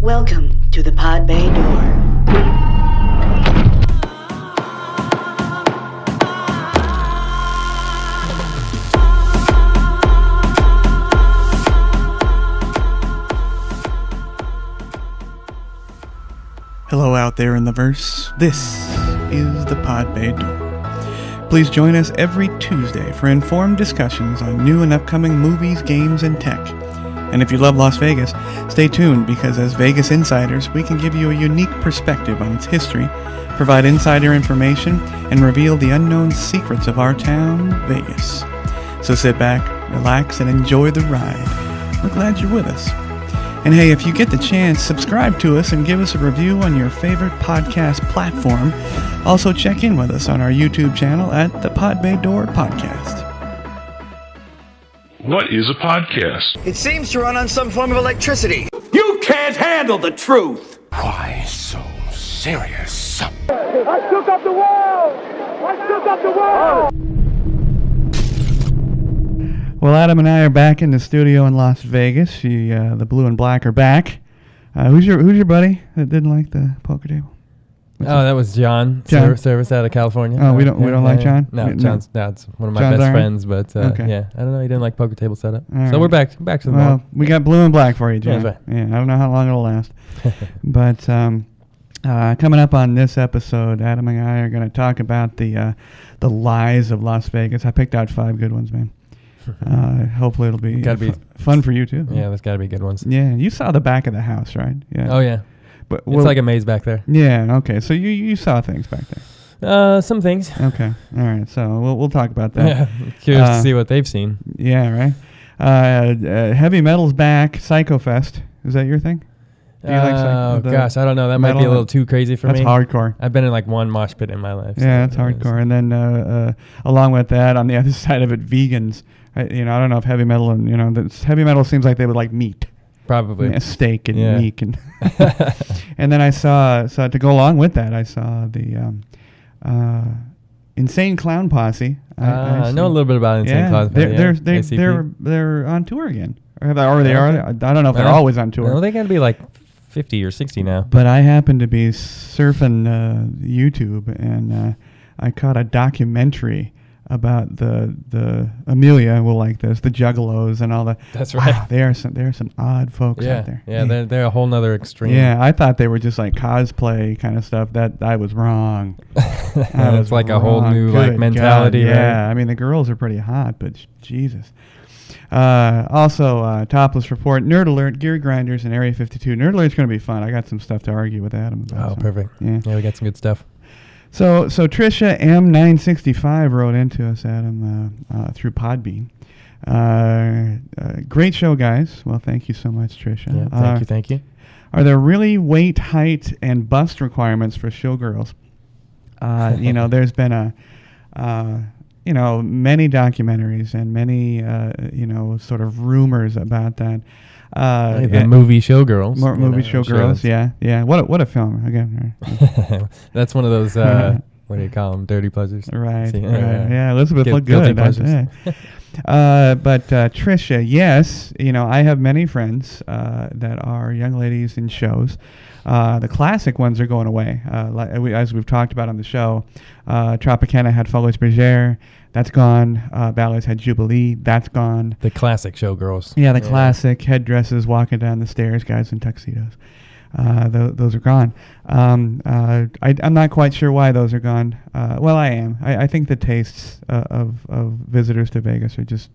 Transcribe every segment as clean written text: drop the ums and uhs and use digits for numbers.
Welcome to the Pod Bay Door. Hello out there in the verse. This is the Pod Bay Door. Please join us every Tuesday for informed discussions on new and upcoming movies, games, and tech. And if you love Las Vegas, stay tuned because as Vegas insiders, we can give you a unique perspective on its history, provide insider information, and reveal the unknown secrets of our town, Vegas. So sit back, relax, and enjoy the ride. We're glad you're with us. And hey, if you get the chance, subscribe to us and give us a review on your favorite podcast platform. Also check in with us on our YouTube channel at the Pod Bay Door Podcast. What is a podcast? It seems to run on some form of electricity. You can't handle the truth! Why so serious? I shook up the world! I shook up the world! Well, Adam and I are back in the studio in Las Vegas. The blue and black are back. Who's your buddy that didn't like the poker table? That was John. Service out of California. Oh, we don't like John? No, John's it's one of my John's best all right? friends, but Okay. yeah, I don't know. He didn't like poker table setup. All So right. we're back to the Well, mall. we got blue and black for you, John. Yeah, that's right. Yeah, I don't know how long it'll last. But coming up on this episode, Adam and I are going to talk about the lies of Las Vegas. I picked out 5 good ones, man. Hopefully it'll be, fun for you too. Yeah, there's got to be good ones. Yeah, you saw the back of the house, right? Yeah. Oh yeah, But it's like a maze back there. Yeah. Okay. So you saw things back there. Some things. Okay. All right. So we'll talk about that. Yeah, curious to see what they've seen. Yeah. Right. Heavy metal's back. Psycho Fest. Is that your thing? Do you like Oh gosh, I don't know. That might be a little too crazy for me. That's hardcore. I've been in like one mosh pit in my life. Yeah, that's hardcore. And then along with that, on the other side of it, vegans. I don't know if heavy metal and heavy metal seems like they would like meat. Probably steak and meat and and then I saw to go along with that I saw the Insane Clown Posse. I know a little bit about Insane Clown Posse. They're on tour again. Or they are. I don't know if they're always on tour. No, they got to be like 50 or 60 now. But I happened to be surfing YouTube and I caught a documentary about the Amelia will like this, the Juggalos and all the. That's right. Wow, there are some odd folks out there. Yeah, they're a whole nother extreme. Yeah, I thought they were just like cosplay kind of stuff. That I was wrong. It's like a whole new like mentality. God, yeah, right? I mean the girls are pretty hot, but Jesus. Also, Topless Report, Nerd Alert, Gear Grinders, and Area 52. Nerd Alert's going to be fun. I got some stuff to argue with Adam about. Oh, perfect. Yeah, we got some good stuff. So Trisha M965 wrote into us, Adam, through Podbean. Great show, guys. Well, thank you so much, Trisha. Yeah, thank you. Are there really weight, height, and bust requirements for showgirls? There's been many documentaries and many, sort of rumors about that. The movie Showgirls. Movie Showgirls, yeah. What a film, again. Right? That's one of those, what do you call them, dirty pleasures. Right. Yeah, Elizabeth looked good. But Trisha, yes, I have many friends that are young ladies in shows. The classic ones are going away. As we've talked about on the show, Tropicana had Folies Bergère. That's gone. Ballets had Jubilee. That's gone. The classic showgirls. Yeah, the classic headdresses, walking down the stairs, guys in tuxedos. Those are gone. I'm not quite sure why those are gone. Well, I am. I think the tastes of visitors to Vegas are just,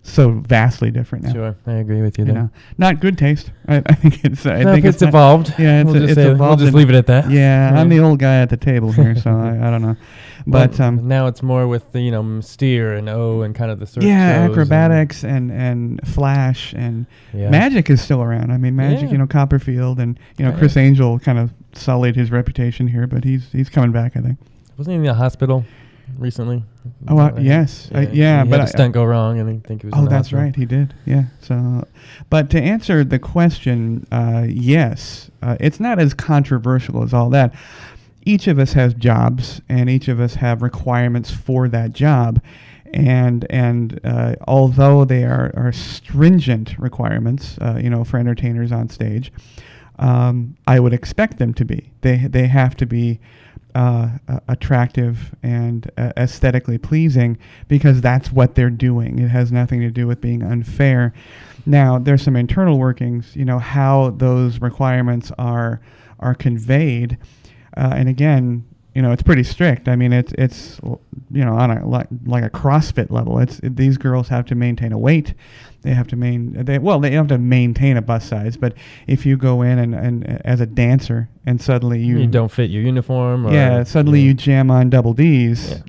so vastly different now. Sure, I agree with you there. Not good taste. I think it's. I think it's evolved. Yeah, it's evolved. We'll just leave it at that. Yeah, I'm the old guy at the table here, so I don't know. But now it's more with the Mystere and kind of the sort of shows acrobatics and flash and magic is still around. I mean, magic. Copperfield and Chris Angel kind of sullied his reputation here, but he's coming back. I think. Wasn't he in the hospital recently? Oh, yes. But he had a stunt go wrong, and I think he was. Oh, that's right. He did. Yeah. So, but to answer the question, yes, it's not as controversial as all that. Each of us has jobs, and each of us have requirements for that job, and although they are stringent requirements, for entertainers on stage, I would expect them to be. They have to be attractive and aesthetically pleasing because that's what they're doing. It has nothing to do with being unfair. Now, there's some internal workings, how those requirements are conveyed, and again, it's pretty strict. I mean, it's on a like a CrossFit level. These girls have to maintain a weight. They have to maintain a bust size. But if you go in and as a dancer and suddenly you don't fit your uniform, or, suddenly you jam on double D's,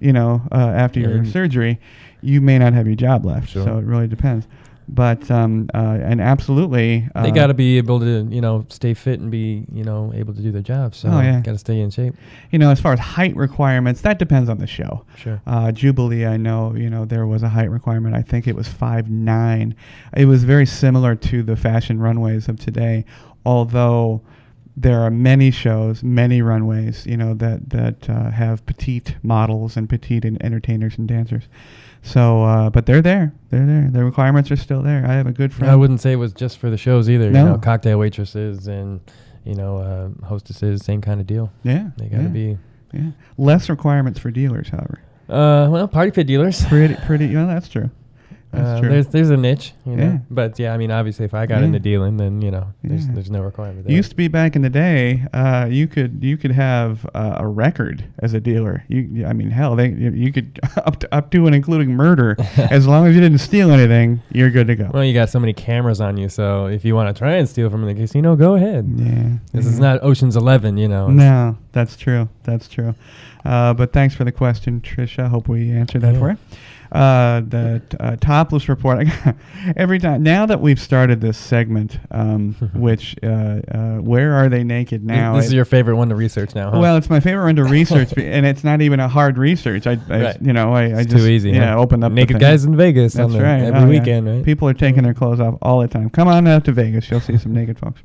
after your surgery, you may not have your job left. Sure. So it really depends. But and absolutely, they got to be able to stay fit and be able to do their job. So got to stay in shape. As far as height requirements, that depends on the show. Sure. Jubilee, I know there was a height requirement. I think it was 5'9". It was very similar to the fashion runways of today, although there are many shows, many runways, that have petite models and petite entertainers and dancers. So, but they're there. They're there. The requirements are still there. I have a good friend. I wouldn't say it was just for the shows either. No. Cocktail waitresses and hostesses, same kind of deal. Yeah, they got to be. Yeah, less requirements for dealers, however. Party fit dealers. Pretty. That's true. That's true. There's a niche, Yeah. But obviously, if I got into dealing, then there's no requirement there. Used to be back in the day, you could have a record as a dealer. You could up to and including murder, as long as you didn't steal anything, you're good to go. Well, you got so many cameras on you, so if you want to try and steal from the casino, go ahead. Yeah, this is not Ocean's 11, No, that's true. That's true. But thanks for the question, Tricia. Hope we answered that for you. The topless report. Every time now that we've started this segment, which where are they naked now? This is your favorite one to research now, huh? Well, it's my favorite one to research, and it's not even a hard research. I just too easy. Open up naked guys in Vegas. That's right. Every weekend, right? People are taking their clothes off all the time. Come on out to Vegas, you'll see some naked folks.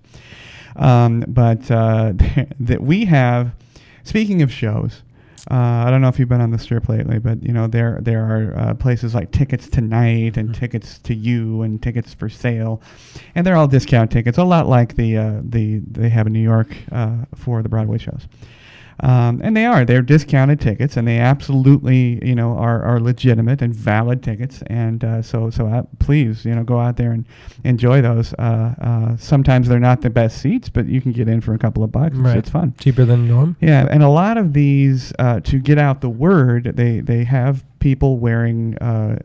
But that we have. Speaking of shows. I don't know if you've been on the Strip lately, but there are places like Tickets Tonight and Tickets to You and Tickets for Sale, and they're all discount tickets, a lot like they have in New York for the Broadway shows. And they're discounted tickets, and they absolutely are legitimate and valid tickets, and so please go out there and enjoy those. Sometimes they're not the best seats, but you can get in for a couple of bucks. Right. It's fun, cheaper than norm. Yeah, and a lot of these to get out the word, they have people wearing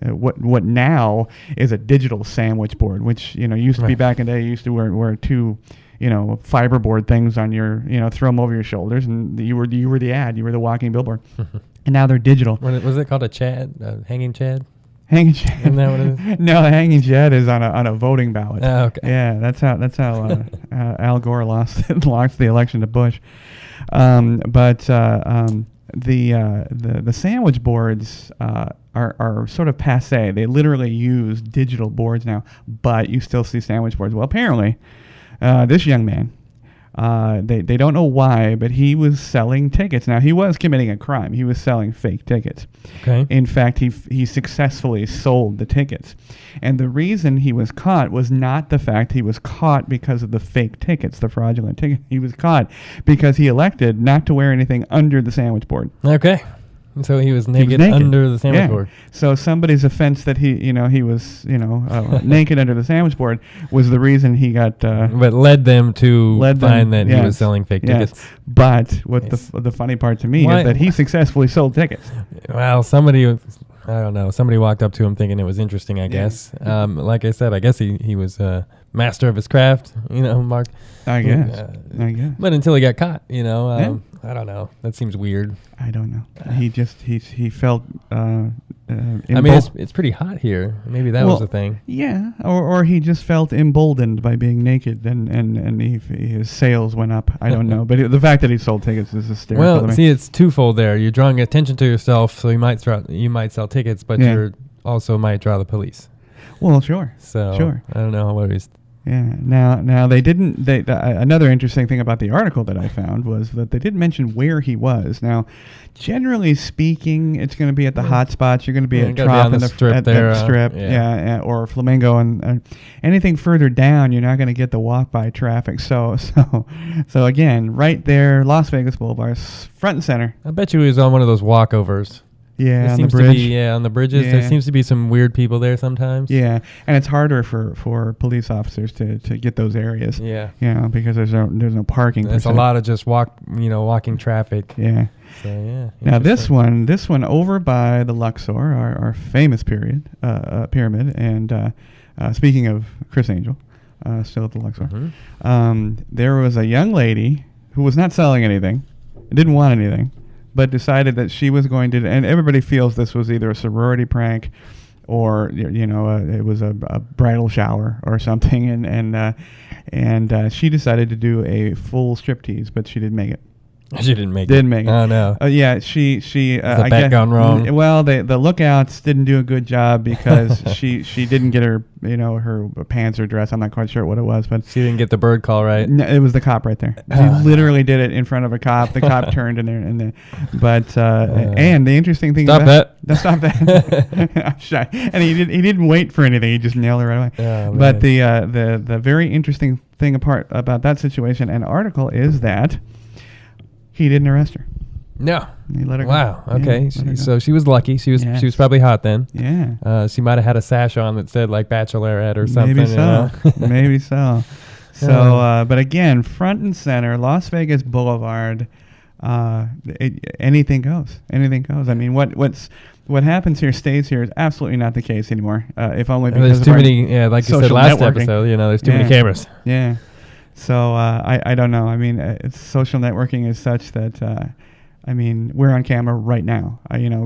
what now is a digital sandwich board, which used to be back in the day. You used to wear two fiberboard things on your, throw them over your shoulders, and you were the ad, you were the walking billboard. And now they're digital. Was it called a Chad, hanging Chad? Hanging Chad. Isn't that what it is? No, hanging Chad is on a voting ballot. Oh, okay. Yeah, that's how Al Gore lost the election to Bush. But the sandwich boards are sort of passé. They literally use digital boards now, but you still see sandwich boards. Well, apparently. This young man, they don't know why, but he was selling tickets. Now, he was committing a crime. He was selling fake tickets. Okay. In fact, he successfully sold the tickets. And the reason he was caught was not the fact he was caught because of the fake tickets, the fraudulent tickets. He was caught because he elected not to wear anything under the sandwich board. Okay. So he was naked under the sandwich board. So somebody's offense that he was naked under the sandwich board was the reason he got. But led them to find that he was selling fake tickets. But what the funny part to me is that he successfully sold tickets. Well, somebody walked up to him thinking it was interesting, I guess. Like I said, I guess he was a master of his craft, Mark. I guess. But until he got caught, I don't know. That seems weird. I don't know. He felt. It's pretty hot here. Maybe that was the thing. Yeah, or he just felt emboldened by being naked, and his sales went up. I don't know, but the fact that he sold tickets is hysterical. Well, to me. see, it's twofold there. You're drawing attention to yourself, so you might sell tickets, but you also might draw the police. Well, sure. So I don't know what he's Yeah. Now they didn't. Another interesting thing about the article that I found was that they didn't mention where he was. Now, generally speaking, it's going to be at the hot spots. You're going to be at Trop on the strip at there, the strip, or Flamingo, and anything further down, you're not going to get the walk-by traffic. So again, right there, Las Vegas Boulevard, front and center. I bet you he was on one of those walkovers. Yeah, There on seems the bridge. to be, on the bridges. Yeah. There seems to be some weird people there sometimes. Yeah, and it's harder for police officers to get those areas. Yeah. Because there's no parking. There's a lot of just walking traffic. Yeah. So yeah. Now this one over by the Luxor, our famous pyramid, and speaking of Chris Angel, still at the Luxor, there was a young lady who was not selling anything, didn't want anything, but decided that she was going to, and everybody feels this was either a sorority prank or it was a bridal shower or something, and she decided to do a full striptease, but she didn't make it. She didn't make it. Didn't make it. Oh no. Yeah, she. the bet gone wrong? Well, the lookouts didn't do a good job because she didn't get her her pants or dress. I'm not quite sure what it was, but She didn't get the bird call right. no, it was the cop right there. She literally did it in front of a cop. The cop turned and the interesting thing. Stop that. Stop that. I'm shy. And he didn't wait for anything. He just nailed it right away. Oh, but the very interesting thing about that situation and article is that he didn't arrest her. No. He let her go. Wow. Okay. Yeah, let her go. So she was lucky. She was Yes. she was probably hot then. Yeah. She might have had a sash on that said like Bachelorette or something. Maybe so. Maybe so. So, Yeah. but again, front and center, Las Vegas Boulevard. Anything goes. Anything goes. I mean, what happens here stays here is absolutely not the case anymore. If only because There's of too our many. Like you said social last networking. episode. There's too Yeah. many cameras. Yeah. So I don't know. I mean, social networking is such that we're on camera right now.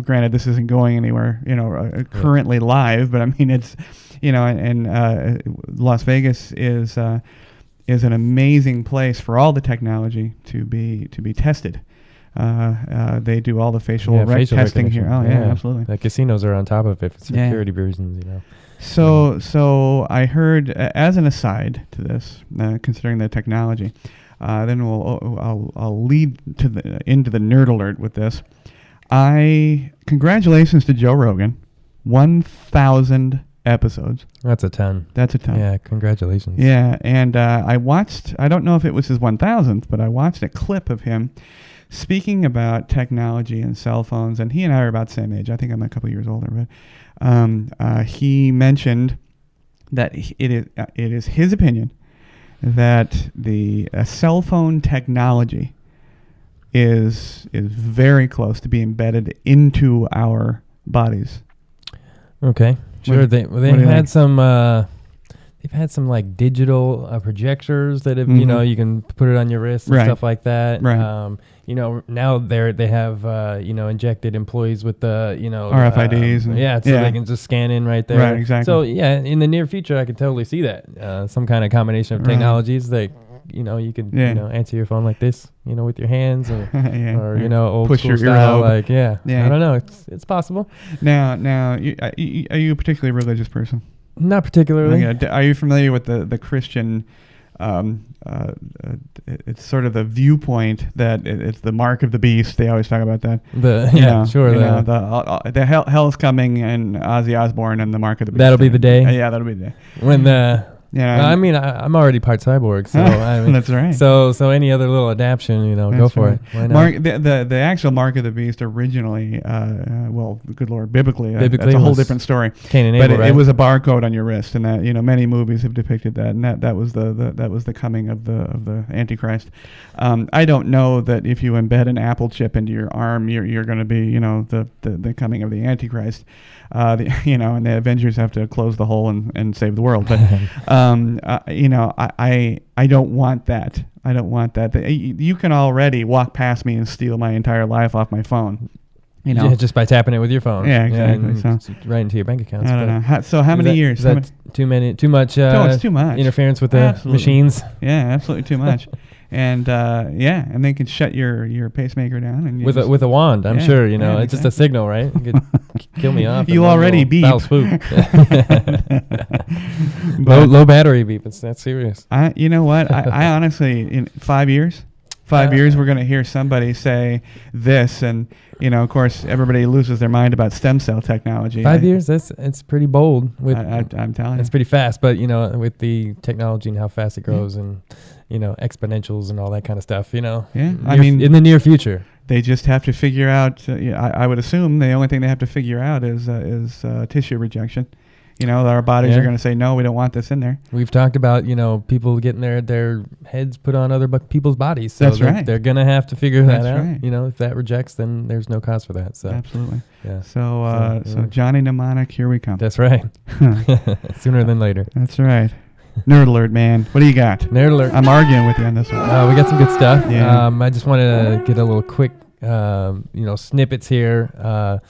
Granted, this isn't going anywhere. Currently live, but I mean, it's and Las Vegas is an amazing place for all the technology to be tested. They do all the facial testing here. Oh yeah, absolutely. The casinos are on top of it for Yeah. security reasons. So I heard, as an aside to this, considering the technology, then I'll lead into the nerd alert with this. Congratulations to Joe Rogan, 1,000 episodes. That's a ton. That's a ton. Yeah, congratulations. Yeah, and I watched. I don't know if it was his 1,000th, but I watched a clip of him speaking about technology and cell phones. And he and I are about the same age. I think I'm a couple years older, but. He mentioned that it is his opinion that the cell phone technology is very close to being embedded into our bodies. Okay, sure. What They do you had think? some. They've had some like digital projectors that have you can put it on your wrist and Right. stuff like that. Right. Now they have injected employees with the RFIDs and- so yeah. they can just scan in right there. Right, exactly. So yeah, in the near future, I could totally see that some kind of combination of Right. technologies that you could Yeah. answer your phone like this, with your hands or Yeah, or right. old Push school your style. earlobe. Like yeah, Yeah. I don't know. It's possible. Now, are you a particularly religious person? Not particularly. Okay, are you familiar with the Christian? It's sort of the viewpoint that it's the mark of the beast. They always talk about that. The hell's coming and Ozzy Osbourne and the mark of the beast. That'll be the day? Yeah, that'll be the day. When Yeah, I'm already part cyborg, so that's right. So any other little adaptation, go That's for right. it. Why not? Mark, the actual mark of the beast originally, good Lord, biblically that's a whole was different story. Cain and But Abel, it right? was a barcode on your wrist, and that many movies have depicted that, and that was the coming of the Antichrist. I don't know that if you embed an Apple chip into your arm, you're going to be the coming of the Antichrist. And the Avengers have to close the hole and save the world. But I don't want that. I don't want that. You can already walk past me and steal my entire life off my phone. Yeah, just by tapping it with your phone. Yeah, exactly. and So- it's right into your bank account. I don't know. How many years? Is that too much? It's too much. Interference with the Absolutely. machines. Yeah, absolutely too much. And and they can shut your pacemaker down and With a wand, I'm Yeah, sure. yeah, It's just a signal, right? You could kill me off. You in one already little beep. foul swoop. Low battery beep. It's that serious. You know what? I honestly, in 5 years, we're going to hear somebody say this, and of course, everybody loses their mind about stem cell technology. 5 years? It's pretty bold. I'm telling you, it's pretty fast. But with the technology and how fast it grows, and exponentials and all that kind of stuff. Yeah, in the near future, they just have to figure out. I would assume the only thing they have to figure out is tissue rejection. Our bodies are going to say, no, we don't want this in there. We've talked about, people getting their heads put on other people's bodies. So That's right. They're going to have to figure that out. Right. If that rejects, then there's no cause for that. So absolutely. Yeah. So Johnny Mnemonic, here we come. That's right. Sooner than later. That's right. Nerd alert, man. What do you got? Nerd alert. I'm arguing with you on this one. We got some good stuff. Yeah. I just wanted to get a little quick, snippets here.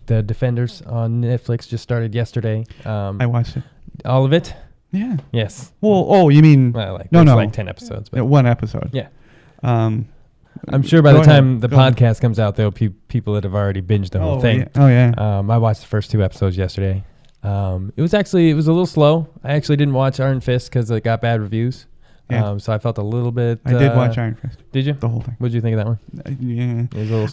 The Defenders on Netflix just started yesterday. I watched it. All of it? Yeah. Yes. Well, you mean no, like 10 episodes. But one episode. Yeah. I'm sure by the time the podcast comes out, there'll be people that have already binged the whole thing. Yeah. Oh yeah. I watched the first 2 episodes yesterday. It was a little slow. I actually didn't watch Iron Fist because it got bad reviews. Yeah. So I felt a little bit. I did watch Iron Fist. Did you? The whole thing. What did you think of that one? Yeah.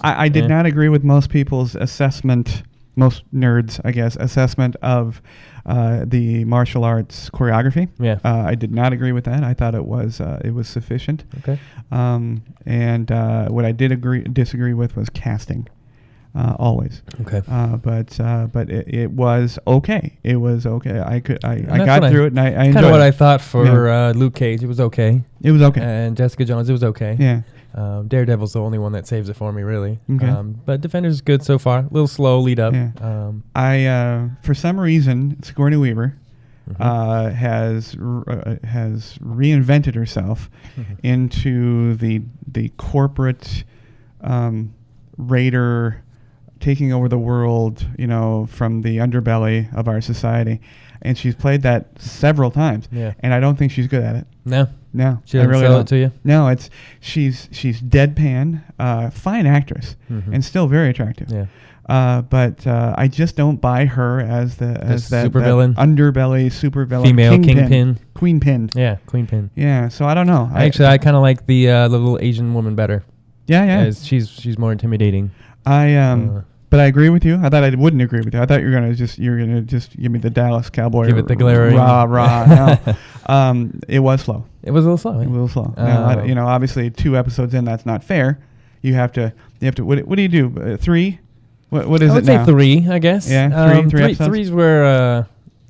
I did not agree with most people's assessment, most nerds, I guess, assessment of the martial arts choreography. Yeah. I did not agree with that. I thought it was sufficient. Okay. And what I did disagree with was casting. Always. Okay. But it was okay. It was okay. I got through it, and I enjoyed it. Kind of what I thought for Luke Cage. It was okay. It was okay. And Jessica Jones, it was okay. Yeah. Daredevil's the only one that saves it for me, really. Okay. But Defenders is good so far. A little slow lead up. Yeah. I for some reason, Sigourney Weaver has reinvented herself into the corporate raider, taking over the world, from the underbelly of our society, and she's played that several times. Yeah. And I don't think she's good at it. No. She I doesn't really sell don't. it to you. No, she's deadpan, fine actress, and still very attractive. Yeah. But I just don't buy her as that supervillain, underbelly supervillain, female kingpin, queen pin. Yeah, queen pin. Yeah. So I don't know. I kind of like the little Asian woman better. Yeah. As she's more intimidating. But I agree with you. I thought I wouldn't agree with you. I thought you were gonna just give me the Dallas Cowboy. Give it the glaring rah. No. It was slow. It was a little slow. It was a little slow. Now, obviously 2 episodes in, that's not fair. You have to. What do you do? 3? What is it now? I would say 3, I guess. Yeah, 3 episodes. 3's where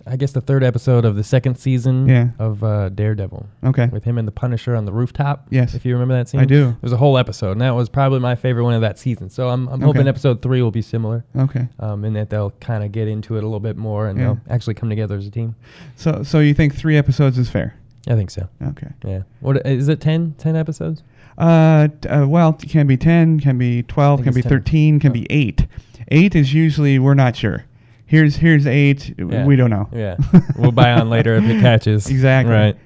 I guess the 3rd episode of the 2nd season of Daredevil. Okay. With him and the Punisher on the rooftop. Yes. If you remember that scene. I do. There was a whole episode, and that was probably my favorite one of that season. So I'm hoping episode 3 will be similar. Okay. In that they'll kind of get into it a little bit more, and they'll actually come together as a team. So you think 3 episodes is fair? I think so. Okay. Yeah. What is it? 10 episodes? Well, it can be 10, can be 12, can be 13, can be 8. 8 is usually we're not sure. Here's 8. Yeah. We don't know. Yeah. We'll buy on later if it catches. Exactly. Right.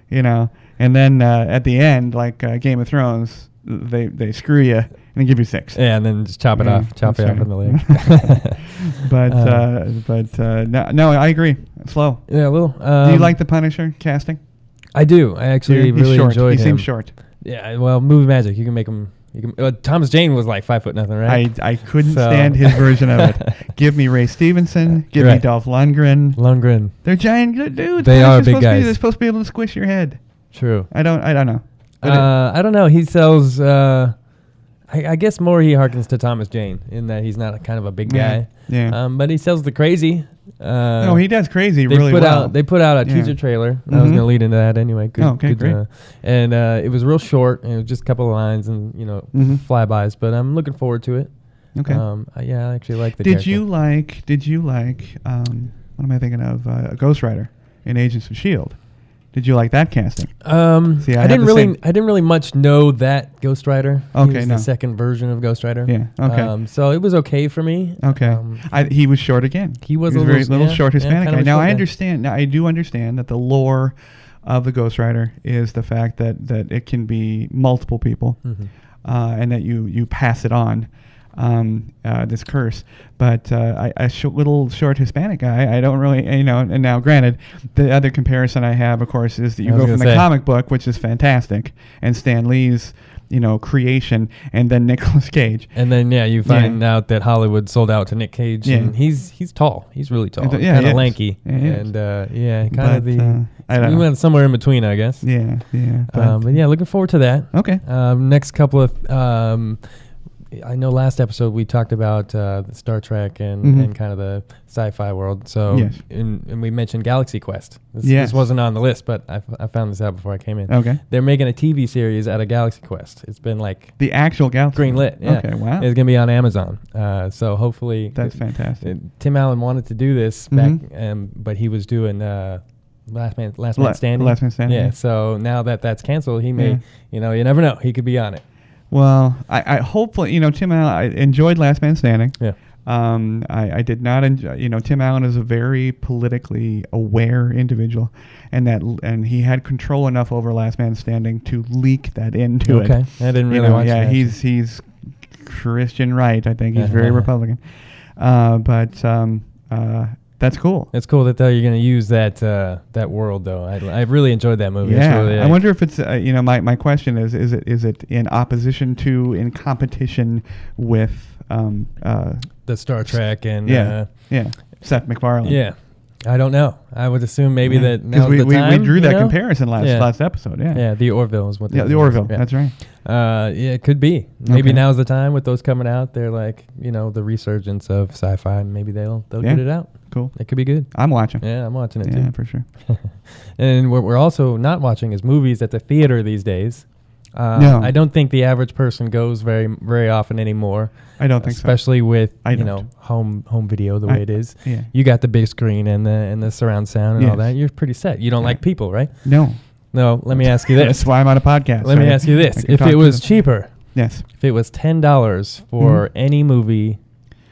And then at the end, like Game of Thrones, they screw you and give you 6. Yeah, and then just chop it off. Chop it off from the leg. But no, I agree. It's slow. Yeah, a little. Do you like the Punisher casting? I do. I actually really short. enjoyed him. He seems short. Yeah, well, movie magic. You can make him. Thomas Jane was like 5'0", right? I couldn't stand his version of it. Give me Ray Stevenson. Give me Dolph Lundgren. They're giant dudes. They are big guys. They're supposed to be able to squish your head. True. I don't know. I don't know. He sells. I guess more he harkens to Thomas Jane in that he's not kind of a big guy. Yeah. But he sells the crazy. No, he does crazy really well. They put out a teaser trailer. I was going to lead into that anyway. Good, great. And it was real short. And it was just a couple of lines and flybys. But I'm looking forward to it. Okay. I actually like the. Did you like? What am I thinking of? Ghost Rider in Agents of S.H.I.E.L.D. Did you like that casting? See, I didn't really much know that Ghost Rider. Okay, he was the second version of Ghost Rider. Yeah. Okay. So it was okay for me. Okay. He was short again. He was a very little short Hispanic guy. Now I understand. Now I do understand that the lore of the Ghost Rider is the fact that it can be multiple people, and that you pass it on. this curse. But little short Hispanic guy, I don't really, and now granted, the other comparison I have, of course, is that you go from the comic book, which is fantastic, and Stan Lee's, creation, and then Nicolas Cage. And then, you find out that Hollywood sold out to Nick Cage, and he's tall. He's really tall. Yeah, kind of lanky. And, we went somewhere in between, I guess. Yeah. But looking forward to that. Okay. Next couple of... I know last episode we talked about Star Trek and kind of the sci-fi world. So, and we mentioned Galaxy Quest. This wasn't on the list, but I found this out before I came in. Okay. They're making a TV series out of Galaxy Quest. It's been like... The actual Galaxy greenlit. Yeah. Okay, wow. It's going to be on Amazon. So hopefully... That's fantastic. Tim Allen wanted to do this back, but he was doing... Last Man Standing. Last Man Standing. Yeah, so now that that's canceled, he may... you never know. He could be on it. Well, I hopefully, Tim Allen, I enjoyed Last Man Standing. Yeah. I did not enjoy, Tim Allen is a very politically aware individual, and he had control enough over Last Man Standing to leak that into it. Okay. I didn't really watch that. He's Christian right. I think he's very Republican. That's cool. It's cool that you're going to use that world, though. I really enjoyed that movie. Yeah, really, I wonder if it's my question is it in opposition to, in competition with the Star Trek and Seth MacFarlane. Yeah, I don't know. I would assume maybe that now we time, we drew that comparison last episode. Yeah, the Orville is what. The Orville. Yeah. That's right. It could be. Maybe now's the time with those coming out. They're like the resurgence of sci-fi. Maybe they'll get it out. Cool. It could be good. I'm watching. Yeah, I'm watching it too. Yeah, for sure. And what we're also not watching is movies at the theater these days. No. I don't think the average person goes very, very often anymore. I don't think especially so. with home video the way it is. Yeah. You got the big screen and the surround sound and all that. You're pretty set. You don't like people, right? No. Let me ask you this. That's why I'm on a podcast. Let me ask you this. If it was cheaper, yes. If it was $10 for any movie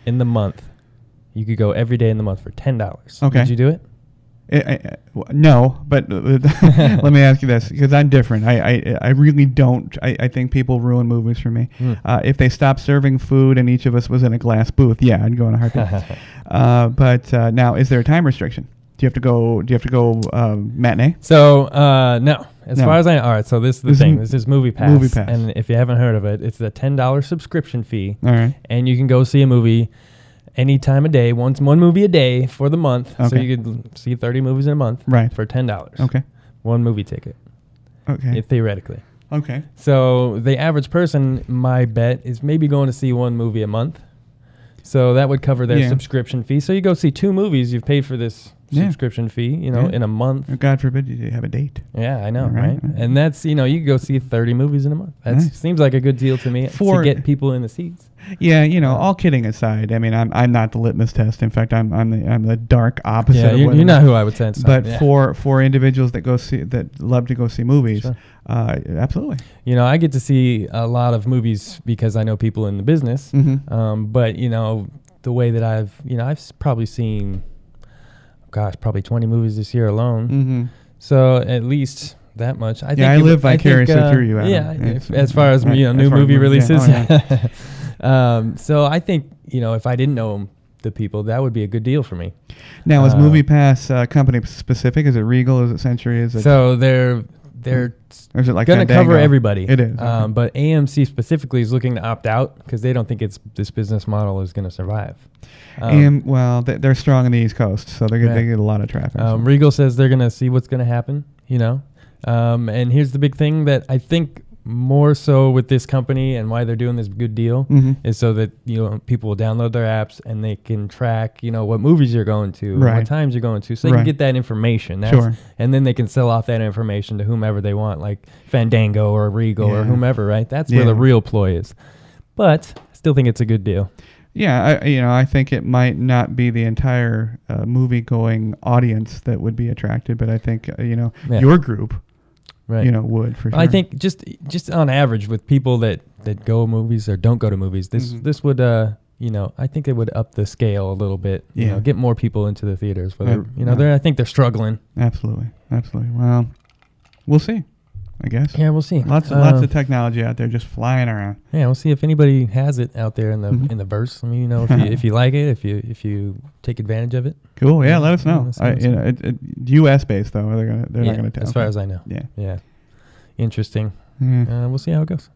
in the month, you could go every day in the month for $10. Okay. Would you do it? No, but let me ask you this, because I'm different. I really don't. I think people ruin movies for me. If they stopped serving food and each of us was in a glass booth, I'd go in a heartbeat. But now, is there a time restriction? Do you have to go matinee? So no. As far as I know, all right. So this is the thing. This is Movie Pass. Movie Pass. And if you haven't heard of it, it's a $10 subscription fee. All right. And you can go see a movie any time of day, one movie a day for the month. Okay. So you could see 30 movies in a month for $10. Okay. One movie ticket. Okay. Theoretically. Okay. So the average person, my bet, is maybe going to see one movie a month. So that would cover their subscription fee. So you go see 2 movies, you've paid for this subscription fee, in a month. God forbid you have a date. Yeah, I know, right? And that's, you could go see 30 movies in a month. That seems like a good deal to me to get people in the seats. Yeah, all kidding aside, I mean, I'm not the litmus test. In fact, I'm the dark opposite. Yeah, of you're not who I would sense. But for individuals that love to go see movies, absolutely. I get to see a lot of movies because I know people in the business. But the way that I've probably seen, probably 20 movies this year alone. So at least that much. I think I live vicariously through you, Adam. Yeah, as far as new movie releases. So I think if I didn't know the people, that would be a good deal for me. Now, is Movie Pass company specific? Is it Regal? Is it Century? Is it so they're or is it like going to cover everybody. It is. But AMC specifically is looking to opt out because they don't think this business model is going to survive. They're strong on the East Coast, so they get a lot of traffic. Regal says they're going to see what's going to happen, and here's the big thing that I think more so with this company and why they're doing this good deal is so that people will download their apps and they can track what movies you're going to, and what times you're going to, so they can get that information. And then they can sell off that information to whomever they want, like Fandango or Regal or whomever. Right? That's where the real ploy is. But I still think it's a good deal. Yeah, I think it might not be the entire movie-going audience that would be attracted, but I think your group. Right. Would for sure. I think just on average with people that go movies or don't go to movies, this would I think it would up the scale a little bit. Get more people into the theaters. I think they're struggling. Absolutely. Well, we'll see. I guess. Yeah, we'll see. Lots of technology out there just flying around. Yeah, we'll see if anybody has it out there in the in the verse. Let me know if you like it, if you take advantage of it. Cool. Yeah, let us know. Yeah, U.S. based though. They're not gonna tell. As far as I know. Yeah. Interesting. Yeah. We'll see how it goes.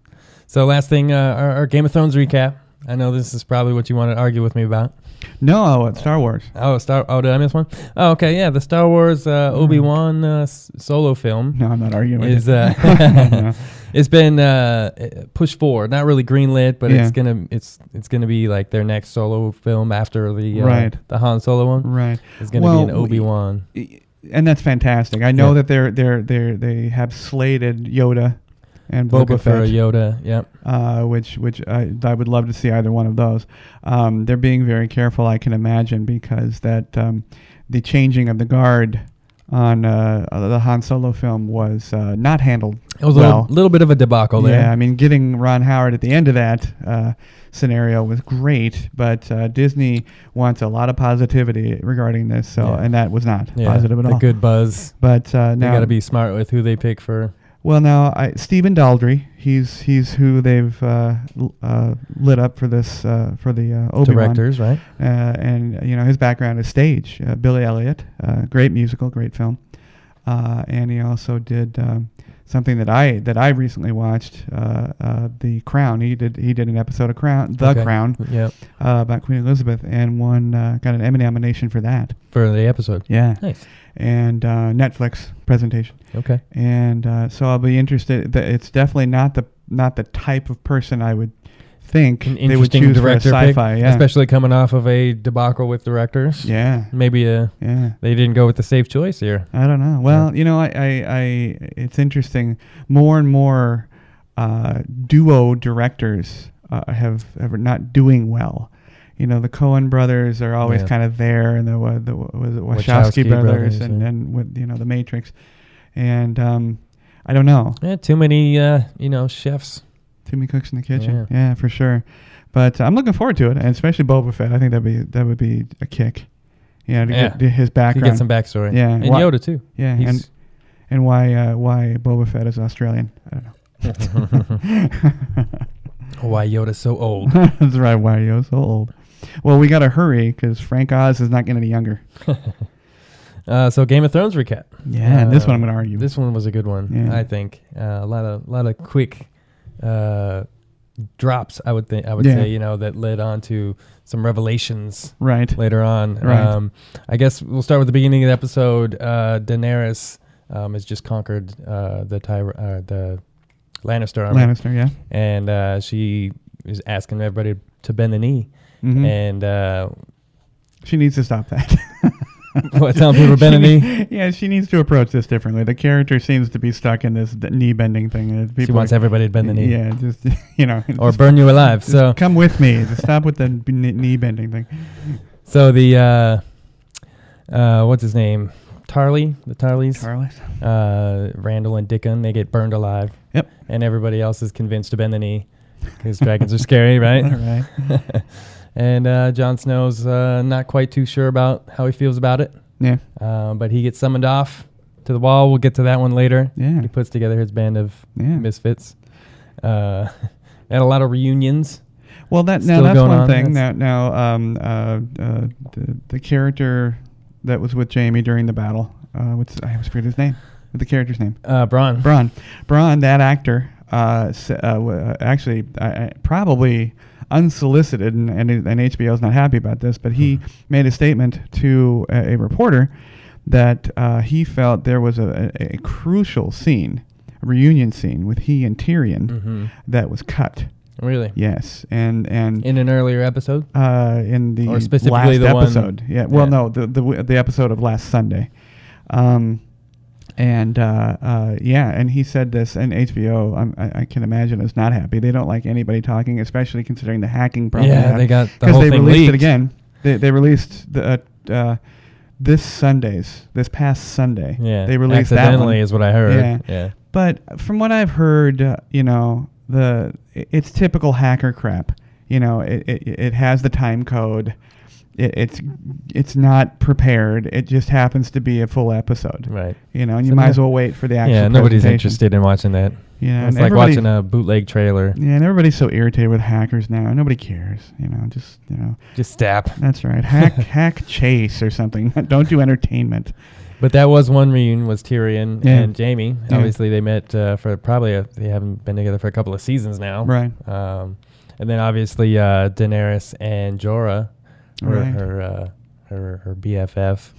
So last thing, our Game of Thrones recap. I know this is probably what you want to argue with me about. No, Star Wars. Did I miss one? Oh, okay, yeah, the Star Wars Obi Wan solo film. No, I'm not arguing is with you. it's been pushed forward. Not really greenlit, but it's gonna be like their next solo film after the Han Solo one. Right. It's gonna be an Obi Wan, and that's fantastic. I know that they have slated Yoda and Boba Fett for Yoda, which I would love to see either one of those. They're being very careful, I can imagine, because that the changing of the guard on the Han Solo film was not handled It was well. a little bit of a debacle there. Yeah, I mean, getting Ron Howard at the end of that scenario was great, but Disney wants a lot of positivity regarding this, and that was not positive at all. The good buzz. But now they got to be smart with who they pick for. Well, now Stephen Daldry, he's who they've lit up for this for the Obi Wan directors, right? And his background is stage. Billy Elliot, great musical, great film, and he also did something that I recently watched, The Crown. He did an episode of Crown, Crown, about Queen Elizabeth, and got an Emmy nomination for that. For the episode. Yeah. Nice. And Netflix presentation. Okay. And so I'll be interested. It's definitely not the type of person I would think they would choose for a sci-fi. Pick, especially coming off of a debacle with directors. Yeah. Maybe they didn't go with the safe choice here. I don't know. Well, I it's interesting. More and more duo directors have not doing well. The Coen brothers are always kind of there, and the Wachowski brothers, and with the Matrix, and I don't know. Yeah, too many chefs. Too many cooks in the kitchen. Yeah, for sure. But I'm looking forward to it, and especially Boba Fett. I think that would be a kick. To get his background, to get some backstory. Yeah, and Yoda too. Yeah, and why Boba Fett is Australian? I don't know. Why Yoda's so old? That's right. Why Yoda's so old? Well, we got to hurry because Frank Oz is not getting any younger. So Game of Thrones recap. Yeah, and this one I'm going to argue. This one was a good one, I think. A lot of quick drops, I would say, that led on to some revelations later on. Right. I guess we'll start with the beginning of the episode. Daenerys has just conquered the Lannister army. Lannister, yeah. And she is asking everybody to bend the knee. Mm-hmm. And she needs to stop that. What, telling people to bend a knee? Yeah, she needs to approach this differently. The character seems to be stuck in this knee bending thing. She wants everybody to bend the knee. Yeah, just or just burn you alive. So come with me. Just stop with the knee bending thing. So the what's his name? The Tarleys. Randall and Dickon, they get burned alive. Yep. And everybody else is convinced to bend the knee because dragons are scary, right? Right. And Jon Snow's not quite too sure about how he feels about it. Yeah. But he gets summoned off to the wall. We'll get to that one later. Yeah. He puts together his band of misfits. And a lot of reunions. Well, that's one thing. The character that was with Jamie during the battle, I always forget his name. The character's name. Bronn. Bronn, that actor, actually, probably unsolicited, and HBO's not happy about this, but he made a statement to a reporter that he felt there was a crucial scene, a reunion scene with he and Tyrion that was cut. Really? Yes, and in an earlier episode, in the or specifically last the episode. One, yeah. Well, no, the episode of last Sunday. And he said this, and HBO, I can imagine, is not happy. They don't like anybody talking, especially considering the hacking problem. Yeah, they got the whole thing released leaked. It again. They released this past Sunday. Yeah, they released that one. Accidentally is what I heard. Yeah. But from what I've heard, it's typical hacker crap. It has the time code. it's not prepared. It just happens to be a full episode. Right. And you might as well wait for the actual Yeah, nobody's presentation. interested in watching that. Yeah, It's and like watching a bootleg trailer. Yeah, and everybody's so irritated with hackers now. Nobody cares. Just stop. That's right. Hack Chase or something. Don't do entertainment. But that was one reunion, was Tyrion and Jamie. Yeah. Obviously, they met for they haven't been together for a couple of seasons now. Right. And then obviously Daenerys and Jorah, Right. her BFF.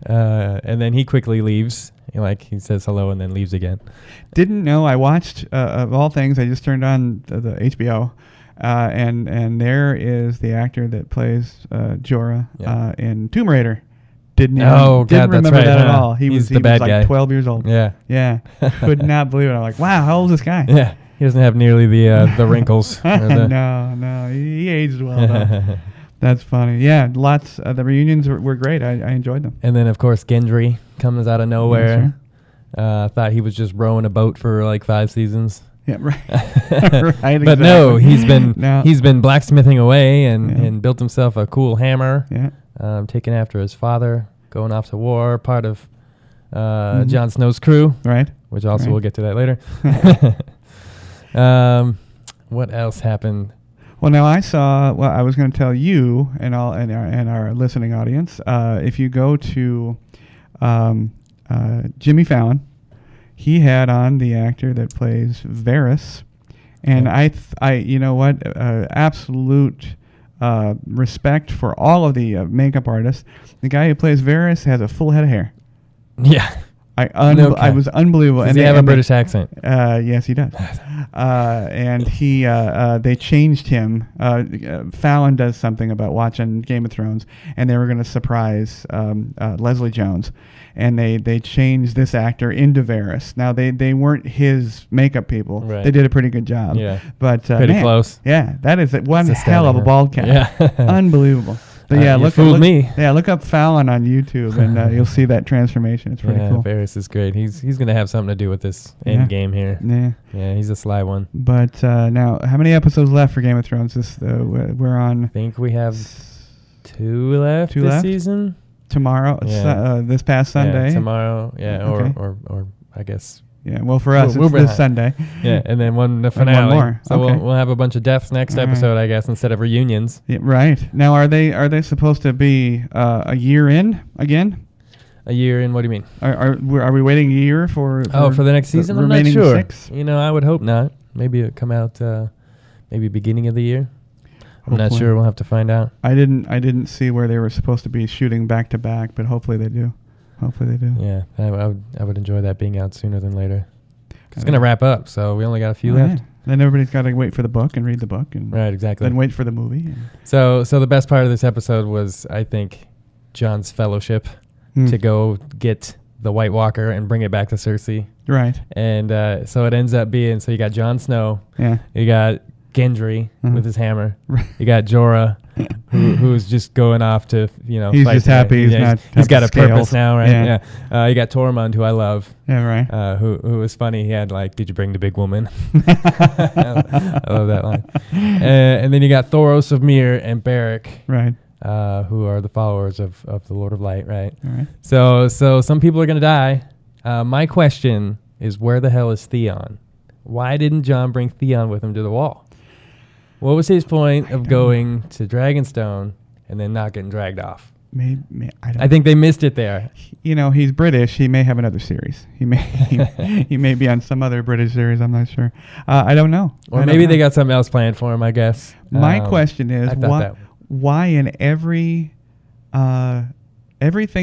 And then he quickly leaves. He says hello and then leaves again. Didn't know. I watched, of all things, I just turned on the HBO, and there is the actor that plays Jorah in Tomb Raider. Didn't remember right, that at all. He was the bad like guy. 12 years old. Yeah. Yeah. Could not believe it. I'm like, wow, how old is this guy? Yeah. He doesn't have nearly the wrinkles. No. He aged well, though. That's funny. Yeah, lots. The reunions were great. I enjoyed them. And then, of course, Gendry comes out of nowhere. Yeah, Thought he was just rowing a boat for like 5 seasons. Yeah, right. Right. But no, he's been No. he's been blacksmithing away and built himself a cool hammer. Yeah. Taking after his father, going off to war, part of Jon Snow's crew. Right. Which also Right. we'll get to that later. What else happened? Well, now I saw. Well, I was going to tell you and our listening audience. If you go to Jimmy Fallon, he had on the actor that plays Varys, and I you know what, absolute respect for all of the makeup artists. The guy who plays Varys has a full head of hair. Yeah. I was unbelievable. Does he have a British accent? Yes, he does. And they changed him. Fallon does something about watching Game of Thrones, and they were going to surprise Leslie Jones, and they changed this actor into Varys. Now they weren't his makeup people. Right. They did a pretty good job. Yeah, but pretty close. Yeah, that is one It's hell of a astounding. bald cap. Yeah. Unbelievable. But yeah, you look fooled me. Yeah, look up Fallon on YouTube, and you'll see that transformation. It's pretty cool. Varys is great. He's gonna have something to do with this end game here. Yeah. Yeah, he's a sly one. But now, how many episodes left for Game of Thrones? We're on I think we have 2 left this season. Tomorrow. Yeah. This past Sunday. Yeah, tomorrow. Yeah, Okay. or I guess. Yeah. Well, for us, We're it's this behind. Sunday. Yeah, and then the And finale. one more. So Okay. we'll have a bunch of deaths next All right. episode, I guess, instead of reunions. Yeah, right. Now, are they supposed to be a year in again? A year in? What do you mean? Are we waiting a year for For the next season? I'm not remaining sure. 6? I would hope not. Maybe it'll come out maybe beginning of the year. I'm not Hopefully. sure. We'll have to find out. I didn't see where they were supposed to be shooting back to back, but hopefully they do. Hopefully they do. Yeah, I would enjoy that being out sooner than later. It's going to wrap up, so we only got a few left. Yeah. Then everybody's got to wait for the book and read the book, and Right, exactly. then wait for the movie. So the best part of this episode was, I think, Jon's fellowship to go get the White Walker and bring it back to Cersei. Right. And so it ends up being, so you got Jon Snow, Yeah. you got Gendry with his hammer, Right. you got Jorah, who's just going off to, He's fight just happy he's not he's got the a purpose scales. now, right? Yeah. You got Tormund, who I love. Yeah. Right. Who was funny. He had did you bring the big woman? I love that line. And then you got Thoros of Myr and Beric, Right. who are the followers of the Lord of Light, right? All right. So some people are going to die. My question is, where the hell is Theon? Why didn't Jon bring Theon with him to the wall? What was his point of going to Dragonstone and then not getting dragged off? Maybe I think they missed it there. He's British. He may have another series. He may he may be on some other British series. I'm not sure. I don't know. Or maybe they got something else planned for him, I guess. My question is, I thought why in everything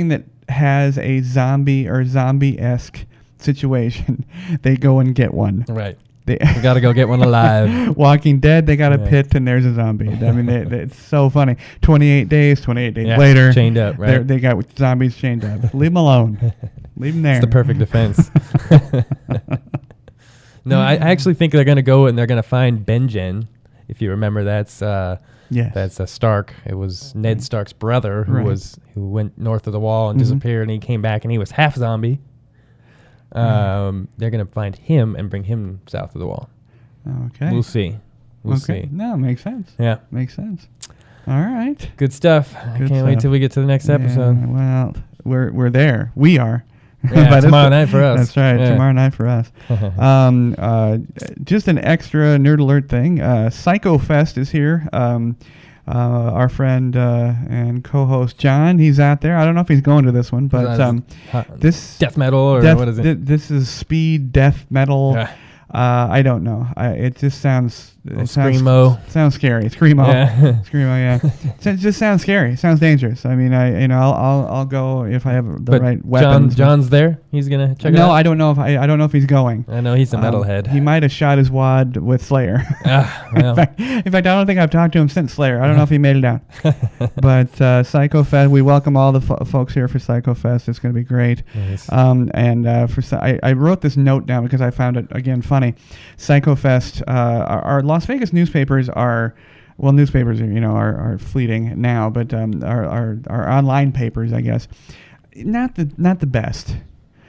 that has a zombie or zombie-esque situation, they go and get one. Right. We We got to go get one alive. Walking Dead, they got a Yeah. pit and there's a zombie. I mean, it's so funny. 28 days Yeah, later, chained up, right? They got zombies chained up. Leave them alone. Leave them there. It's the perfect defense. No, I actually think they're going to go and they're going to find Benjen. If you remember, that's Yes. that's a Stark. It was Ned Stark's brother who Right. who went north of the wall and disappeared, and he came back and he was half zombie. They're going to find him and bring him south of the wall. Okay. We'll see. We'll see. No, makes sense. Yeah. Makes sense. All right. Good stuff. I can't wait till we get to the next episode. Well, we're there. We are. Yeah, tomorrow night for us. That's right. Yeah. Tomorrow night for us. Just an extra nerd alert thing. Psycho Fest is here. Our friend and co-host John, he's out there. I don't know if he's going to this one, but this death metal or what is it? This is speed death metal. Yeah. I don't know. It just sounds screamo. Sounds scary. Screamo. Yeah. Screamo. Yeah. It just sounds scary. It sounds dangerous. I mean, I'll go if I have the right weapons. John's there. He's gonna check it out. No, I don't know if I don't know if he's going. I know he's a metalhead. He might have shot his wad with Slayer. Well. in fact, I don't think I've talked to him since Slayer. I don't know if he made it down. But Psycho Fest, we welcome all the folks here for Psycho Fest. It's going to be great. Nice. I wrote this note down because I found it again funny. Psycho Fest, our Las Vegas newspapers are. Well, newspapers are fleeting now, but our online papers, I guess, not the best.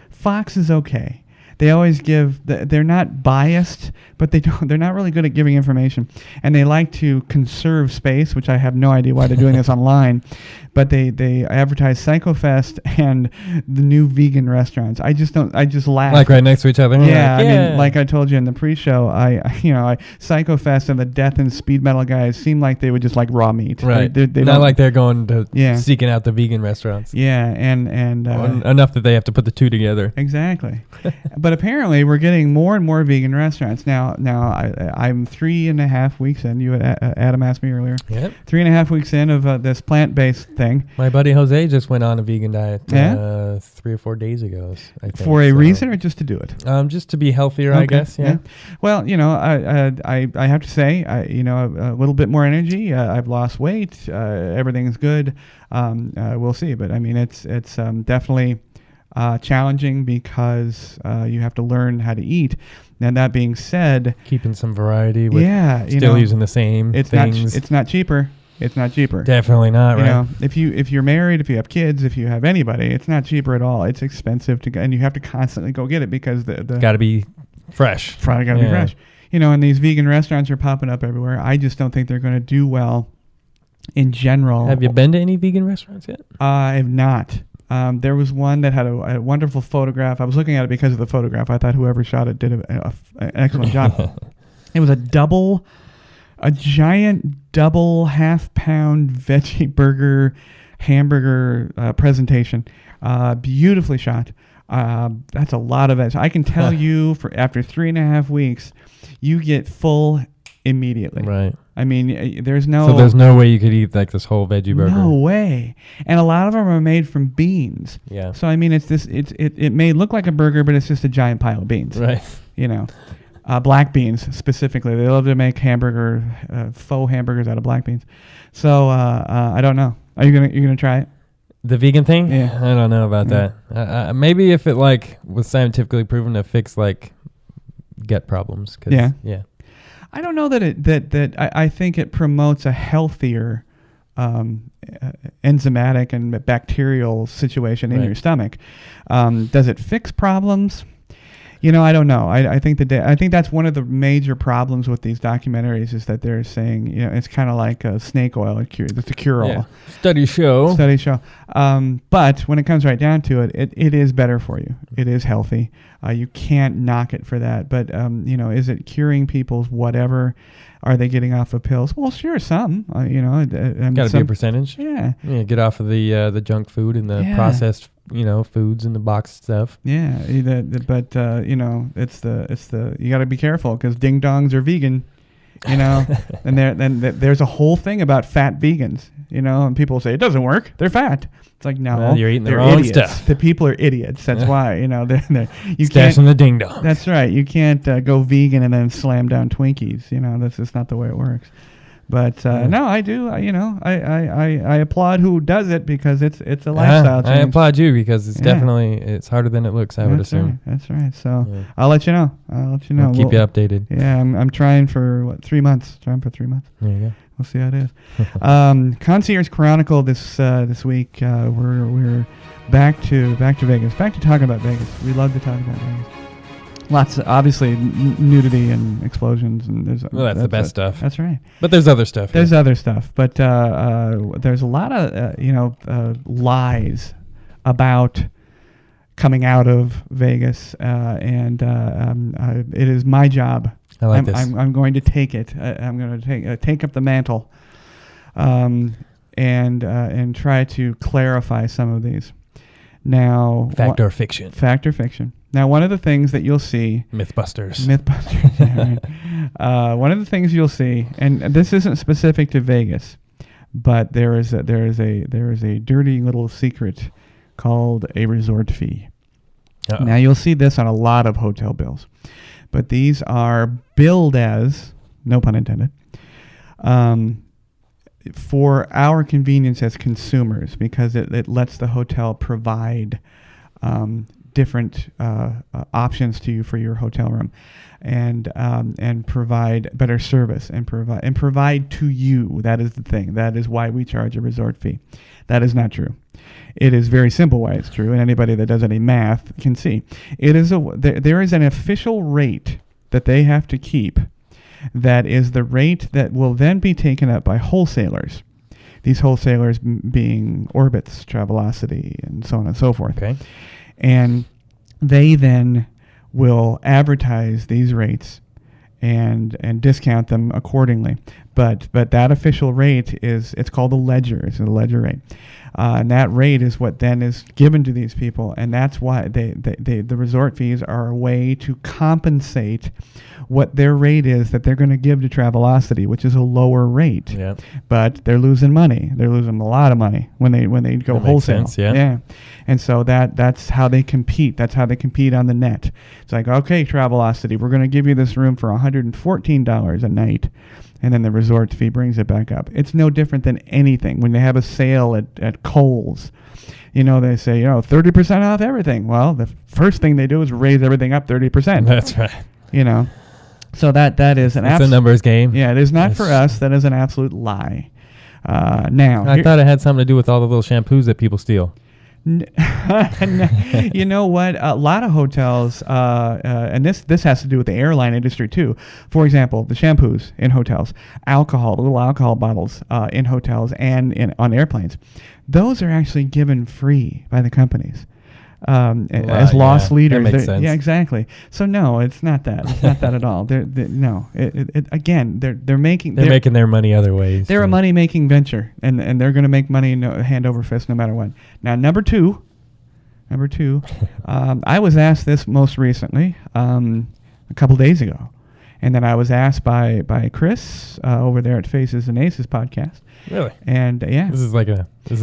Fox is okay. They always give. They're not biased, but they're not really good at giving information, and they like to conserve space, which I have no idea why they're doing this online. But they advertise Psycho Fest and the new vegan restaurants. I just laugh. Like right next to each other. Yeah, I mean, like I told you in the pre-show, Psycho Fest and the death and speed metal guys seem like they would just like raw meat. Right. They not like they're going to seeking out the vegan restaurants. Yeah, and enough that they have to put the two together. Exactly. But apparently we're getting more and more vegan restaurants now. I'm 3.5 weeks in. You Adam asked me earlier. Yep. 3.5 weeks in of this plant-based thing. My buddy Jose just went on a vegan diet 3 or 4 days ago, I think. For a reason or just to do it? Just to be healthier, I guess. Yeah. Well, I have to say, a little bit more energy. I've lost weight. Everything's good. We'll see. But I mean, it's definitely challenging because you have to learn how to eat. Now that being said, keeping some variety. With still using the same things. It's not cheaper. It's not cheaper. Definitely not, right? You know, if you're married, if you have kids, if you have anybody, it's not cheaper at all. It's expensive and you have to constantly go get it because the got to be fresh. Probably got to be fresh. And these vegan restaurants are popping up everywhere. I just don't think they're going to do well in general. Have you been to any vegan restaurants yet? I have not. There was one that had a wonderful photograph. I was looking at it because of the photograph. I thought whoever shot it did an excellent job. It was a giant double half-pound veggie burger hamburger presentation, beautifully shot. That's a lot of it. I can tell you, after 3.5 weeks, you get full immediately. Right. I mean, there's no way you could eat like this whole veggie burger. No way. And a lot of them are made from beans. Yeah. So I mean, it may look like a burger, but it's just a giant pile of beans. Right. Black beans specifically. They love to make faux hamburgers out of black beans. So I don't know. Are you gonna try it? The vegan thing? Yeah. I don't know about that. Maybe if it was scientifically proven to fix gut problems. Yeah. I don't know that I think it promotes a healthier enzymatic and bacterial situation in your stomach. Does it fix problems? I don't know. I think that's one of the major problems with these documentaries is that they're saying, it's kind of like snake oil. It's a cure-all. Yeah. Studies show. But when it comes right down to it, it is better for you. It is healthy. You can't knock it for that. But, is it curing people's whatever? Are they getting off of pills? Well, sure, some. Got to be a percentage. Yeah. Get off of the junk food and the processed foods and the boxed stuff. Yeah, but it's the you got to be careful because ding dongs are vegan, and there's a whole thing about fat vegans, and people say it doesn't work. They're fat. It's like no, well, you're eating the wrong stuff. The people are idiots. That's why you stashing the ding dong. That's right. You can't go vegan and then slam down Twinkies. That's just not the way it works. But no, I do. I applaud who does it because it's a lifestyle change. I applaud you because it's definitely it's harder than it looks. I would assume. Right, that's right. So I'll let you know. I'll keep you updated. Yeah, I'm trying for 3 months. Trying for 3 months. There you go. We'll see how it is. Concierge Chronicle this week. We're back to Vegas. Back to talking about Vegas. We love to talk about Vegas. Lots of, obviously, nudity and explosions. And that's the best stuff. That's right. But there's other stuff. There's other stuff. But there's a lot of, lies about coming out of Vegas. And it is my job. I like this. I'm going to take it. I'm going to take up the mantle and try to clarify some of these. Now, fact or fiction? Fact or fiction. Now, one of the things that you'll see... Mythbusters. Yeah, right. One of the things you'll see, and this isn't specific to Vegas, but there is a dirty little secret called a resort fee. Uh-oh. Now, you'll see this on a lot of hotel bills, but these are billed as, no pun intended, for our convenience as consumers, because it lets the hotel provide different options to you for your hotel room, and provide better service and provide to you. That is the thing. That is why we charge a resort fee. That is not true. It is very simple why it's true, and anybody that does any math can see. It is there is an official rate that they have to keep. That is the rate that will then be taken up by wholesalers. These wholesalers being Orbitz, Travelocity, and so on and so forth. Okay. And they then will advertise these rates and discount them accordingly. But that official rate it's called the ledger. It's the ledger rate. And that rate is what then is given to these people, and that's why the resort fees are a way to compensate what their rate is that they're going to give to Travelocity, which is a lower rate. Yeah. But they're losing money. They're losing a lot of money when they go that wholesale. Makes sense, yeah. And so that's how they compete. That's how they compete on the net. It's like, okay, Travelocity, we're going to give you this room for $114 a night. And then the resort fee brings it back up. It's no different than anything. When they have a sale at Kohl's, they say, 30% off everything. Well, the first thing they do is raise everything up 30%. That's right. So that is an It's a numbers game. Yeah, it is not for us. That is an absolute lie. Now, I thought it had something to do with all the little shampoos that people steal. You know what? A lot of hotels, and this has to do with the airline industry too. For example, the shampoos in hotels, the little alcohol bottles in hotels and on airplanes, those are actually given free by the companies. As loss leaders. That makes sense. Yeah, exactly. So no, it's not that. It's not that at all. They're making their money other ways. They're a money making venture, and they're going to make money hand over fist no matter what. Now, number two, I was asked this most recently a couple days ago, and then I was asked by Chris over there at Faces and Aces podcast. Really? And yeah, this is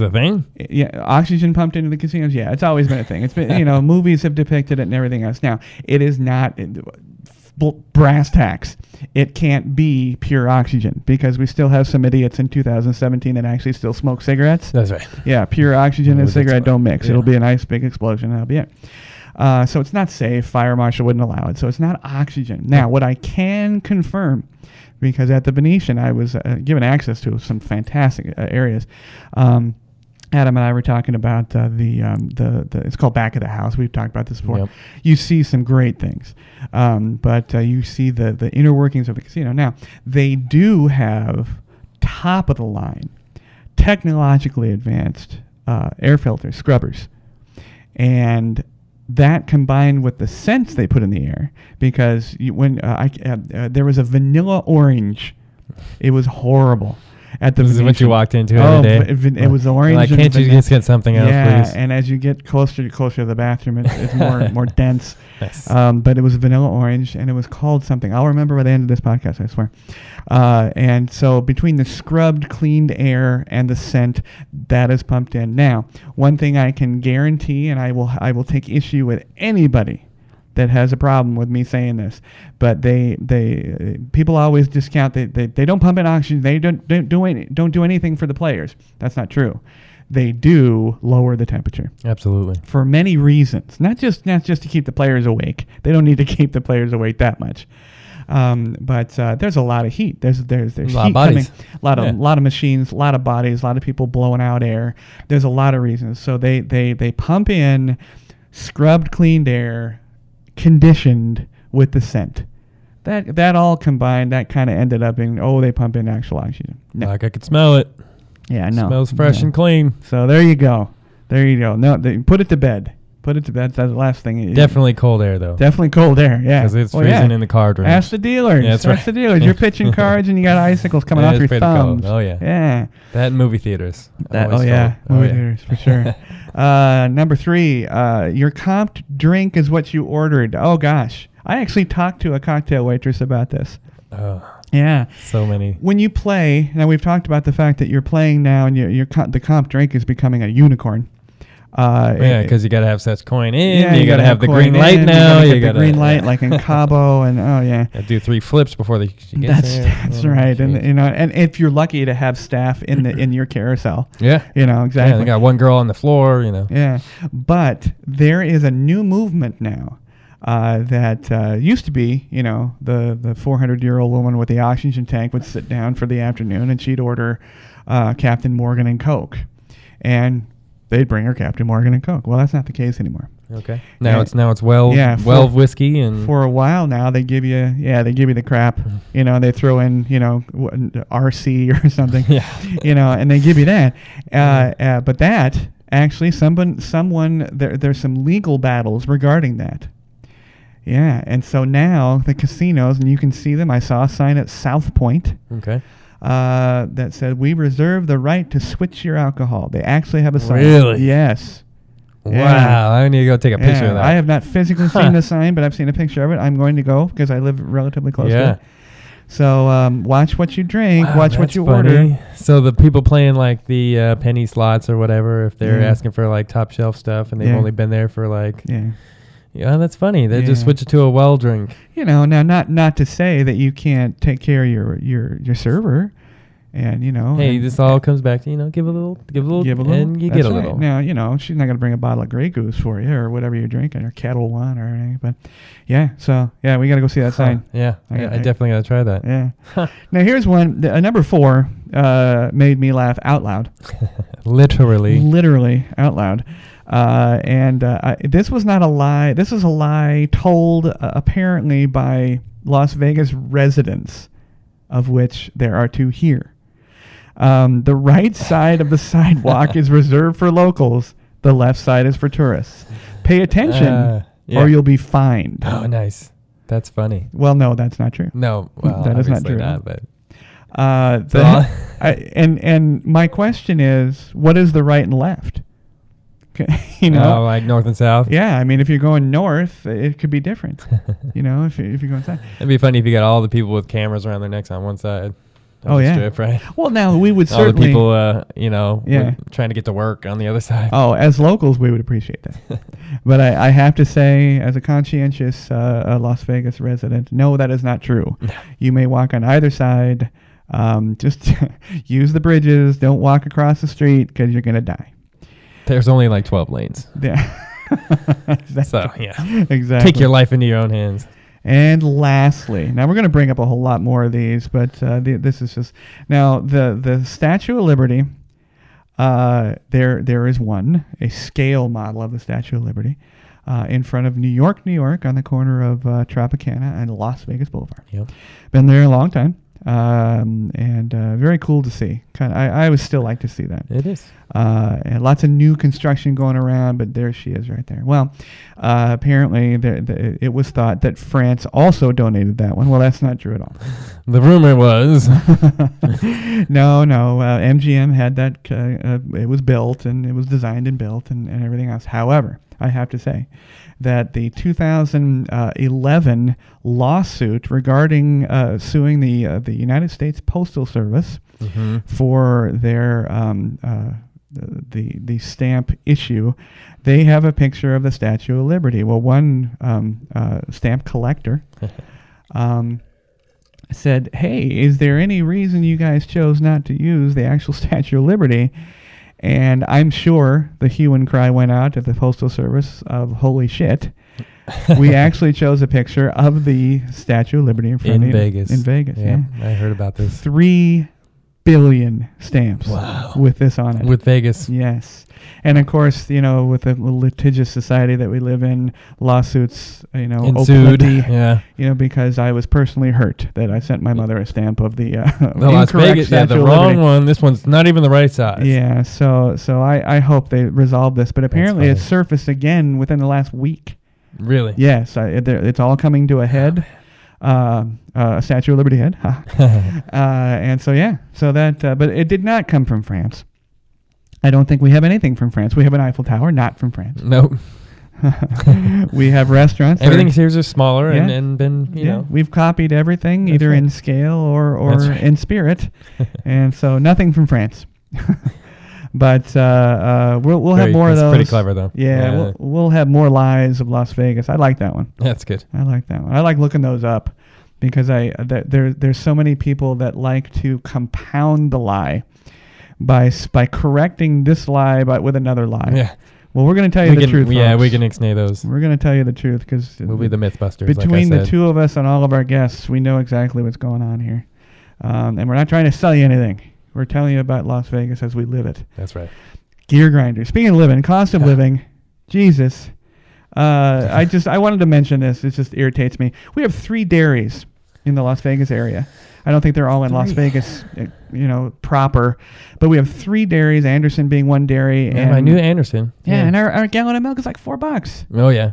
a thing. Yeah, oxygen pumped into the casinos. Yeah, it's always been a thing. It's been movies have depicted it and everything else. Now it is not brass tacks. It can't be pure oxygen because we still have some idiots in 2017 that actually still smoke cigarettes. That's right. Yeah, pure oxygen and cigarette don't mix. Yeah. It'll be a nice big explosion. That'll be it. So it's not safe. Fire marshal wouldn't allow it. So it's not oxygen. Now, what I can confirm, because at the Venetian I was given access to some fantastic areas. Adam and I were talking about the it's called Back of the House. We've talked about this before. Yep. You see some great things, but you see the inner workings of the casino. Now, they do have top of the line, technologically advanced air filters, scrubbers, and that combined with the scents they put in the air, because there was a vanilla orange, it was horrible. At the this is what you walked into every day. It was orange. Like, can't you just get something else, please? And as you get closer to the bathroom, it's more dense. Nice. But it was vanilla orange, and it was called something. I'll remember by the end of this podcast, I swear. And so between the scrubbed, cleaned air and the scent, that is pumped in. Now, one thing I can guarantee, and I will take issue with anybody that has a problem with me saying this, but people always discount they don't pump in oxygen. They don't do anything for the players. That's not true. They do lower the temperature. Absolutely. For many reasons, not just to keep the players awake. They don't need to keep the players awake that much. But there's a lot of heat. There's heat lot of bodies. coming. A lot of machines, a lot of bodies, a lot of people blowing out air. There's a lot of reasons. So they pump in scrubbed, cleaned air, conditioned with the scent. That all combined, that kind of ended up being, they pump in actual oxygen. No. Like I could smell it. Yeah, no. Smells fresh and clean. So there you go. No, put it to bed. Put it to bed. That's the last thing. Definitely cold air, though. Definitely cold air, yeah. Because it's freezing in the card room. Ask the dealers. Yeah, that's right. Ask the dealers. You're pitching cards and you got icicles coming off your thumbs. Cold. Oh, yeah. Yeah. That and movie theaters. Movie theaters, for sure. Number 3, your comped drink is what you ordered. Oh, gosh. I actually talked to a cocktail waitress about this. Oh. Yeah. So many. When you play, now we've talked about the fact that you're playing now and the comp drink is becoming a unicorn. Because you got to have such coin in. Yeah, you got to have the green light now. You got the green light like in Cabo, and do 3 flips before they get there. That's right. And and if you're lucky to have staff in your carousel. Yeah. Exactly. Yeah, they got one girl on the floor. Yeah, but there is a new movement now. That used to be, the 400-year-old woman with the oxygen tank would sit down for the afternoon and she'd order Captain Morgan and Coke, and they'd bring her Captain Morgan and Coke. Well, that's not the case anymore. Okay. Now it's well whiskey, and for a while now they give you the crap. They throw in RC or something. Yeah. And they give you that. But that actually someone there's some legal battles regarding that. Yeah, and so now the casinos, and you can see them. I saw a sign at South Point. Okay. That said, "We reserve the right to switch your alcohol." They actually have a sign. Really? Yes. Wow. Yeah. I need to go take a picture of that. I have not physically seen the sign, but I've seen a picture of it. I'm going to go because I live relatively close to it. So watch what you drink, watch what you order. So the people playing like the penny slots or whatever, if they're asking for like top shelf stuff and they've only been there for like... Yeah, that's funny. They just switch it to a well drink. Now not to say that you can't take care of your server, and Hey, this all comes back to give a little, and you get a little. Now she's not going to bring a bottle of Grey Goose for you or whatever you're drinking or Kettle One or anything. But we got to go see that sign. Yeah, I definitely got to try that. Yeah. Now here's one. Number 4 made me laugh out loud. Literally out loud. This was not a lie. This is a lie told apparently by Las Vegas residents, of which there are 2 here. The right side of the sidewalk is reserved for locals. The left side is for tourists. Pay attention or you'll be fined. Oh, nice. That's funny. Well, no, that's not true. No, well, that is not true. But and my question is, what is the right and left? Like north and south. Yeah, I mean, if you're going north, it could be different. If you're going south, it'd be funny if you got all the people with cameras around their necks on one side. Strip, right? Well, now we would all certainly the people, trying to get to work on the other side. Oh, as locals, we would appreciate that. But I have to say, as a conscientious Las Vegas resident, no, that is not true. You may walk on either side. Just use the bridges. Don't walk across the street because you're going to die. There's only like 12 lanes. Yeah. Exactly. So, exactly. Take your life into your own hands. And lastly, now we're going to bring up a whole lot more of these, but this is just... Now, the Statue of Liberty, there is one, a scale model of the Statue of Liberty, in front of New York, on the corner of Tropicana and Las Vegas Boulevard. Yep. Been there a long time. And very cool to see. I would still like to see that. It is. And lots of new construction going around, but there she is right there. Well, apparently it was thought that France also donated that one. Well, that's not true at all. The rumor was. No. MGM had that. It was built and it was designed and built and everything else. However, I have to say that the 2011 lawsuit regarding suing the United States Postal Service for their the stamp issue, they have a picture of the Statue of Liberty. Well, one stamp collector said, "Hey, is there any reason you guys chose not to use the actual Statue of Liberty?" And I'm sure the hue and cry went out at the Postal Service of, holy shit, we actually chose a picture of the Statue of Liberty in Vegas. In Vegas, yeah. I heard about this. 3 billion stamps with this on it. With Vegas. Yes. And of course, with the litigious society that we live in, lawsuits, Ensued. plenty, because I was personally hurt that I sent my mother a stamp of the Las Vegas, the wrong one. This one's not even the right size. Yeah, so I hope they resolve this, but apparently it's surfaced again within the last week. Really? Yes, it's all coming to a head. Statue of Liberty head. And so that, but it did not come from France. I don't think we have anything from France. We have an Eiffel Tower, not from France. Nope. We have restaurants. Everything here is smaller and been, We've copied everything either in scale or in spirit. And so nothing from France. But we'll have more of those. Pretty clever, though. Yeah, we'll have more lies of Las Vegas. I like that one. That's good. I like that one. I like looking those up because there's so many people that like to compound the lie by correcting this lie with another lie. Yeah. Well, we're going to tell you the truth. Yeah, folks. we can ixnay those. We're going to tell you the truth because we'll be the Mythbusters. Between the two of us and all of our guests, we know exactly what's going on here, and we're not trying to sell you anything. We're telling you about Las Vegas as we live it. That's right. Gear grinder. Speaking of living, cost of living, Jesus. I wanted to mention this. It just irritates me. We have 3 dairies in the Las Vegas area. I don't think they're all in Las Vegas, proper, but we have 3 dairies. Anderson being one dairy. And I knew Anderson. Yeah, and our gallon of milk is like $4. Oh yeah.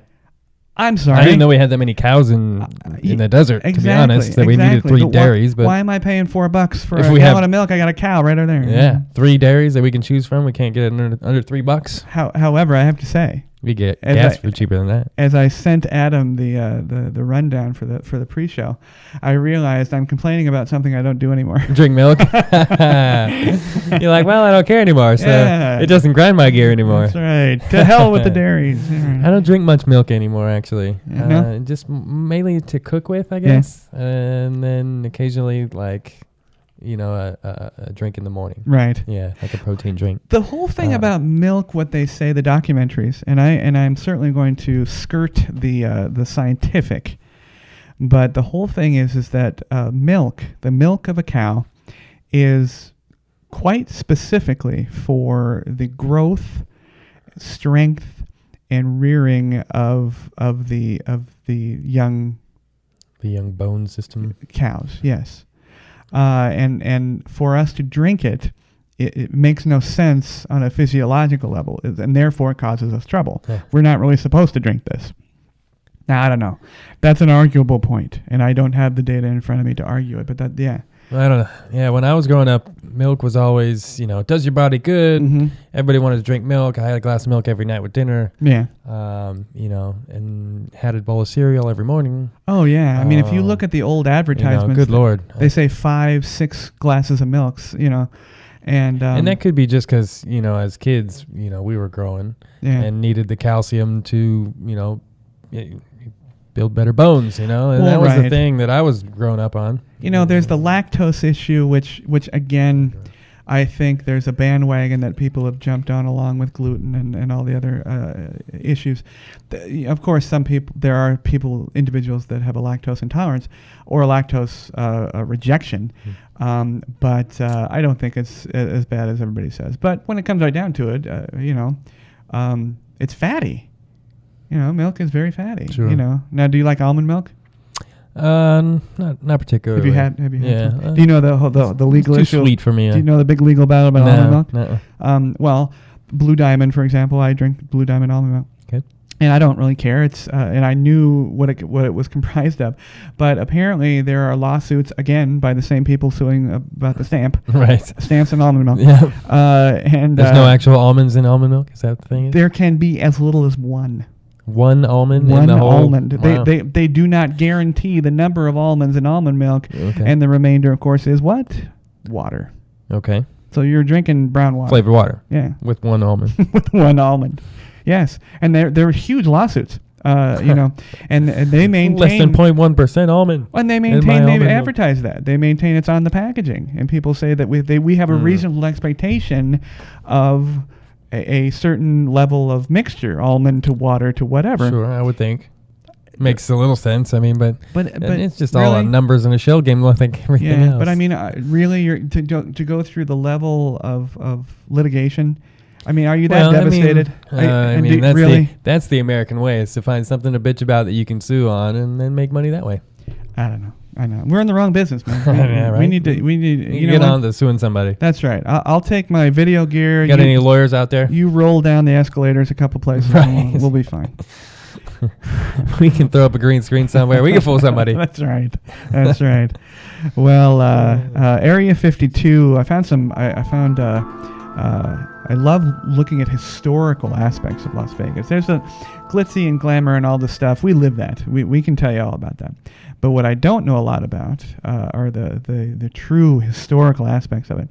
I'm sorry. I didn't know we had that many cows in the desert. To be honest, that we needed 3 dairies. But why am I paying $4 for a gallon of milk? I got a cow right over there. Yeah, 3 dairies that we can choose from. We can't get it under $3. However, I have to say, we get gas for cheaper than that. As I sent Adam the rundown for the pre-show, I realized I'm complaining about something I don't do anymore. Drink milk. You're like, well, I don't care anymore, so it doesn't grind my gear anymore. That's right. To hell with the dairies. I don't drink much milk anymore, actually. No? Just mainly to cook with, I guess, and then occasionally a drink in the morning. Right. Yeah, like a protein drink. The whole thing about milk, what they say, the documentaries, and I'm certainly going to skirt the scientific, but the whole thing is that milk, the milk of a cow, is quite specifically for the growth, strength, and rearing of the young bone system cows. Yes. And for us to drink it makes no sense on a physiological level, and therefore it causes us trouble. Yeah. We're not really supposed to drink this. Now, I don't know. That's an arguable point, and I don't have the data in front of me to argue it, but I don't know. Yeah, when I was growing up, milk was always, it does your body good. Mm-hmm. Everybody wanted to drink milk. I had a glass of milk every night with dinner. Yeah. And had a bowl of cereal every morning. Oh, yeah. I mean, if you look at the old advertisements, good Lord. They say 5-6 glasses of milks, and that could be just because, as kids, we were growing and needed the calcium to, build better bones, and that was the thing that I was growing up on. There's the lactose issue, which again, I think there's a bandwagon that people have jumped on along with gluten and all the other issues. Of course, there are individuals that have a lactose intolerance or a lactose rejection, but I don't think it's as bad as everybody says. But when it comes right down to it, it's fatty. Milk is very fatty. Sure. Now, do you like almond milk? Not particularly. Have you had some? Do you know the legal it's too issue? Sweet for me. Do you know the big legal battle about almond milk? No. Well, Blue Diamond, for example, I drink Blue Diamond almond milk. Okay. And I don't really care. It's and I knew what it was comprised of, but apparently there are lawsuits again by the same people suing about the stamp. Right. Stamps and almond milk. Yeah. And there's no actual almonds in almond milk. Is that the thing? There can be as little as one. One almond in the whole? Almond. Wow. They do not guarantee the number of almonds in almond milk, and the remainder, of course, is what? Water. Okay. So you're drinking brown water. Flavored water. Yeah. With one almond. With one almond. Yes. And there were huge lawsuits, and they maintain... Less than 0.1% almond. And they advertise that. They maintain it's on the packaging. And people say that we have a reasonable expectation of a certain level of mixture, almond to water to whatever. Sure, I would think. Makes a little sense. I mean, but it's just all really? on numbers in a shell game like everything else. But I mean, really, to go through the level of litigation. I mean, are you that devastated? That's the American way, is to find something to bitch about that you can sue on and then make money that way. I don't know. We're in the wrong business, man. Yeah, right? We need you know get on to suing somebody. That's right. I'll take my video gear. Got any lawyers out there? You roll down the escalators a couple places. Right. And we'll be fine. We can throw up a green screen somewhere. We can fool somebody. That's right. That's right. Well, Area 52. I found. I love looking at historical aspects of Las Vegas. There's a glitzy and glamour and all this stuff. We live that. We can tell you all about that. But what I don't know a lot about are the true historical aspects of it.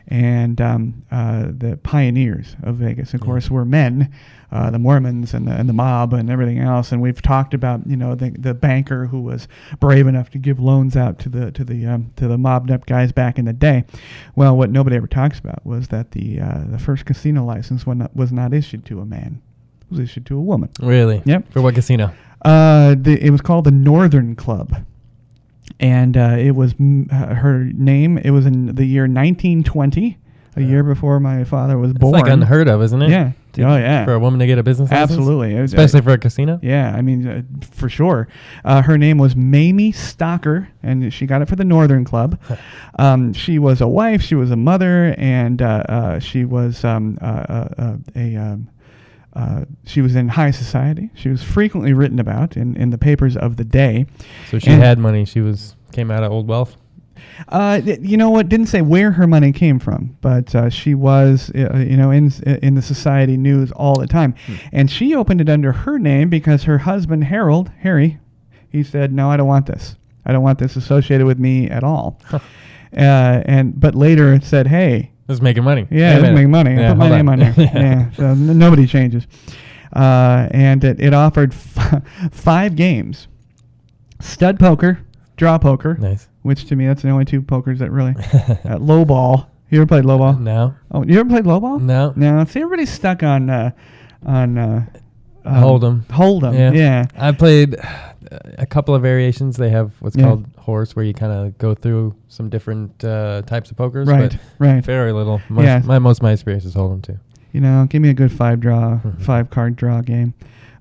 And the pioneers of Vegas, of course, were men, the Mormons and the mob and everything else. And we've talked about the banker who was brave enough to give loans out to the mobbed up guys back in the day. Well, what nobody ever talks about was that the first casino license was not issued to a man; it was issued to a woman. Really? Yep. For what casino? It was called the Northern Club. And it was her name. It was in the year 1920, a year before my father was born. It's like unheard of, isn't it? Yeah. Yeah. For a woman to get a business license? Absolutely. Especially for a casino? Yeah, I mean, for sure. Her name was Mamie Stocker, and she got it for the Northern Club. She was a wife, she was a mother, and she was she was in high society. She was frequently written about in the papers of the day. So she had money. She came out of old wealth? You know what? Didn't say where her money came from, but she was, in the society news all the time. And she opened it under her name because her husband, Harry, he said, "No, I don't want this. I don't want this associated with me at all." But later it said, "Hey, it's making money." Yeah, it's making money. I put my name on there. Yeah, so nobody changes. And it offered 5 games: stud poker, draw poker. Nice. Which to me, that's the only 2 pokers that really low ball. You ever played low ball? No. Oh, you ever played low ball? No. No. See, everybody's stuck on Hold'em. Yeah. I played a couple of variations. They have what's called horse, where you kind of go through some different types of pokers. Right. Very little. Most of my experience is Hold'em too. Give me a good 5 card draw game.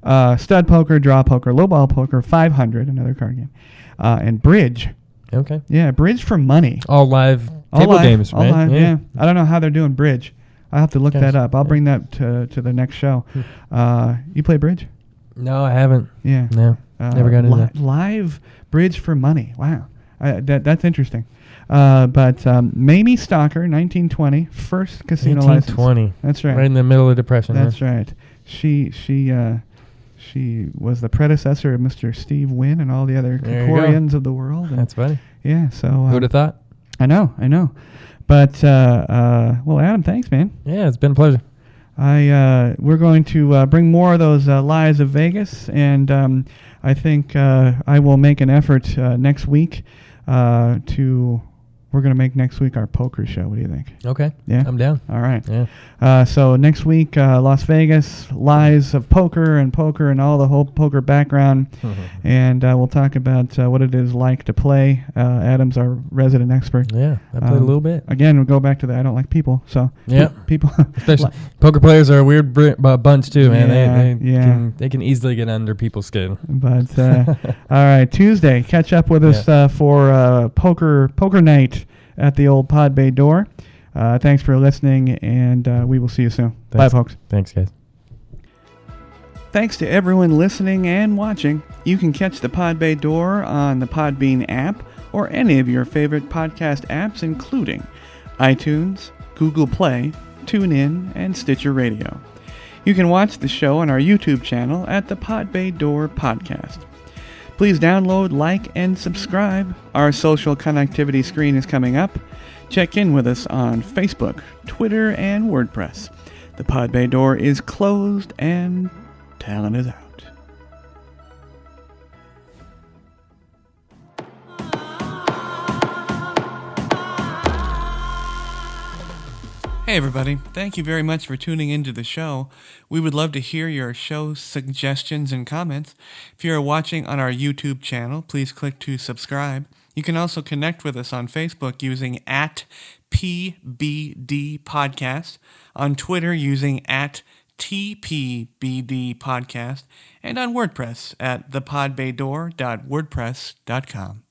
Stud poker, draw poker, low ball poker, 500, another card game, and bridge. Okay. Yeah, bridge for money. All live table games, right? All live, yeah. I don't know how they're doing bridge. I'll have to look that up. I'll bring that to the next show. You play bridge? No, I haven't. Yeah. No, never got into that. Live bridge for money. Wow. That's interesting. But Mamie Stocker, 1920, first casino license. 1920. That's right. Right in the middle of the Depression. That's right. She was the predecessor of Mr. Steve Wynn and all the other Kokorians of the world. That's funny. Yeah. So who would have thought? I know. But well, Adam, thanks, man. Yeah, it's been a pleasure. We're going to bring more of those lies of Vegas, and I think I will make an effort next week We're going to make next week our poker show. What do you think? Okay. Yeah? I'm down. All right. Yeah. So next week, Las Vegas, lies of poker and all the whole poker background. And we'll talk about what it is like to play. Adam's our resident expert. Yeah, I played a little bit. Again, we'll go back to the I don't like people. So yeah, people. Especially poker players are a weird bunch too, man. Yeah, they can easily get under people's skin. But all right, Tuesday, catch up with us for poker night at the old Pod Bay door. Thanks for listening, and we will see you soon. Thanks. Bye, folks. Thanks, guys. Thanks to everyone listening and watching. You can catch the Pod Bay door on the Podbean app or any of your favorite podcast apps, including iTunes, Google Play, TuneIn, and Stitcher Radio. You can watch the show on our YouTube channel at the Pod Bay Door Podcast. Please download, like, and subscribe. Our social connectivity screen is coming up. Check in with us on Facebook, Twitter, and WordPress. The Pod Bay door is closed and talent is out. Hey everybody, thank you very much for tuning into the show. We would love to hear your show suggestions and comments. If you're watching on our YouTube channel, please click to subscribe. You can also connect with us on Facebook using @PBD Podcast, on Twitter using @TPBD Podcast, and on WordPress at thepodbaydoor.wordpress.com.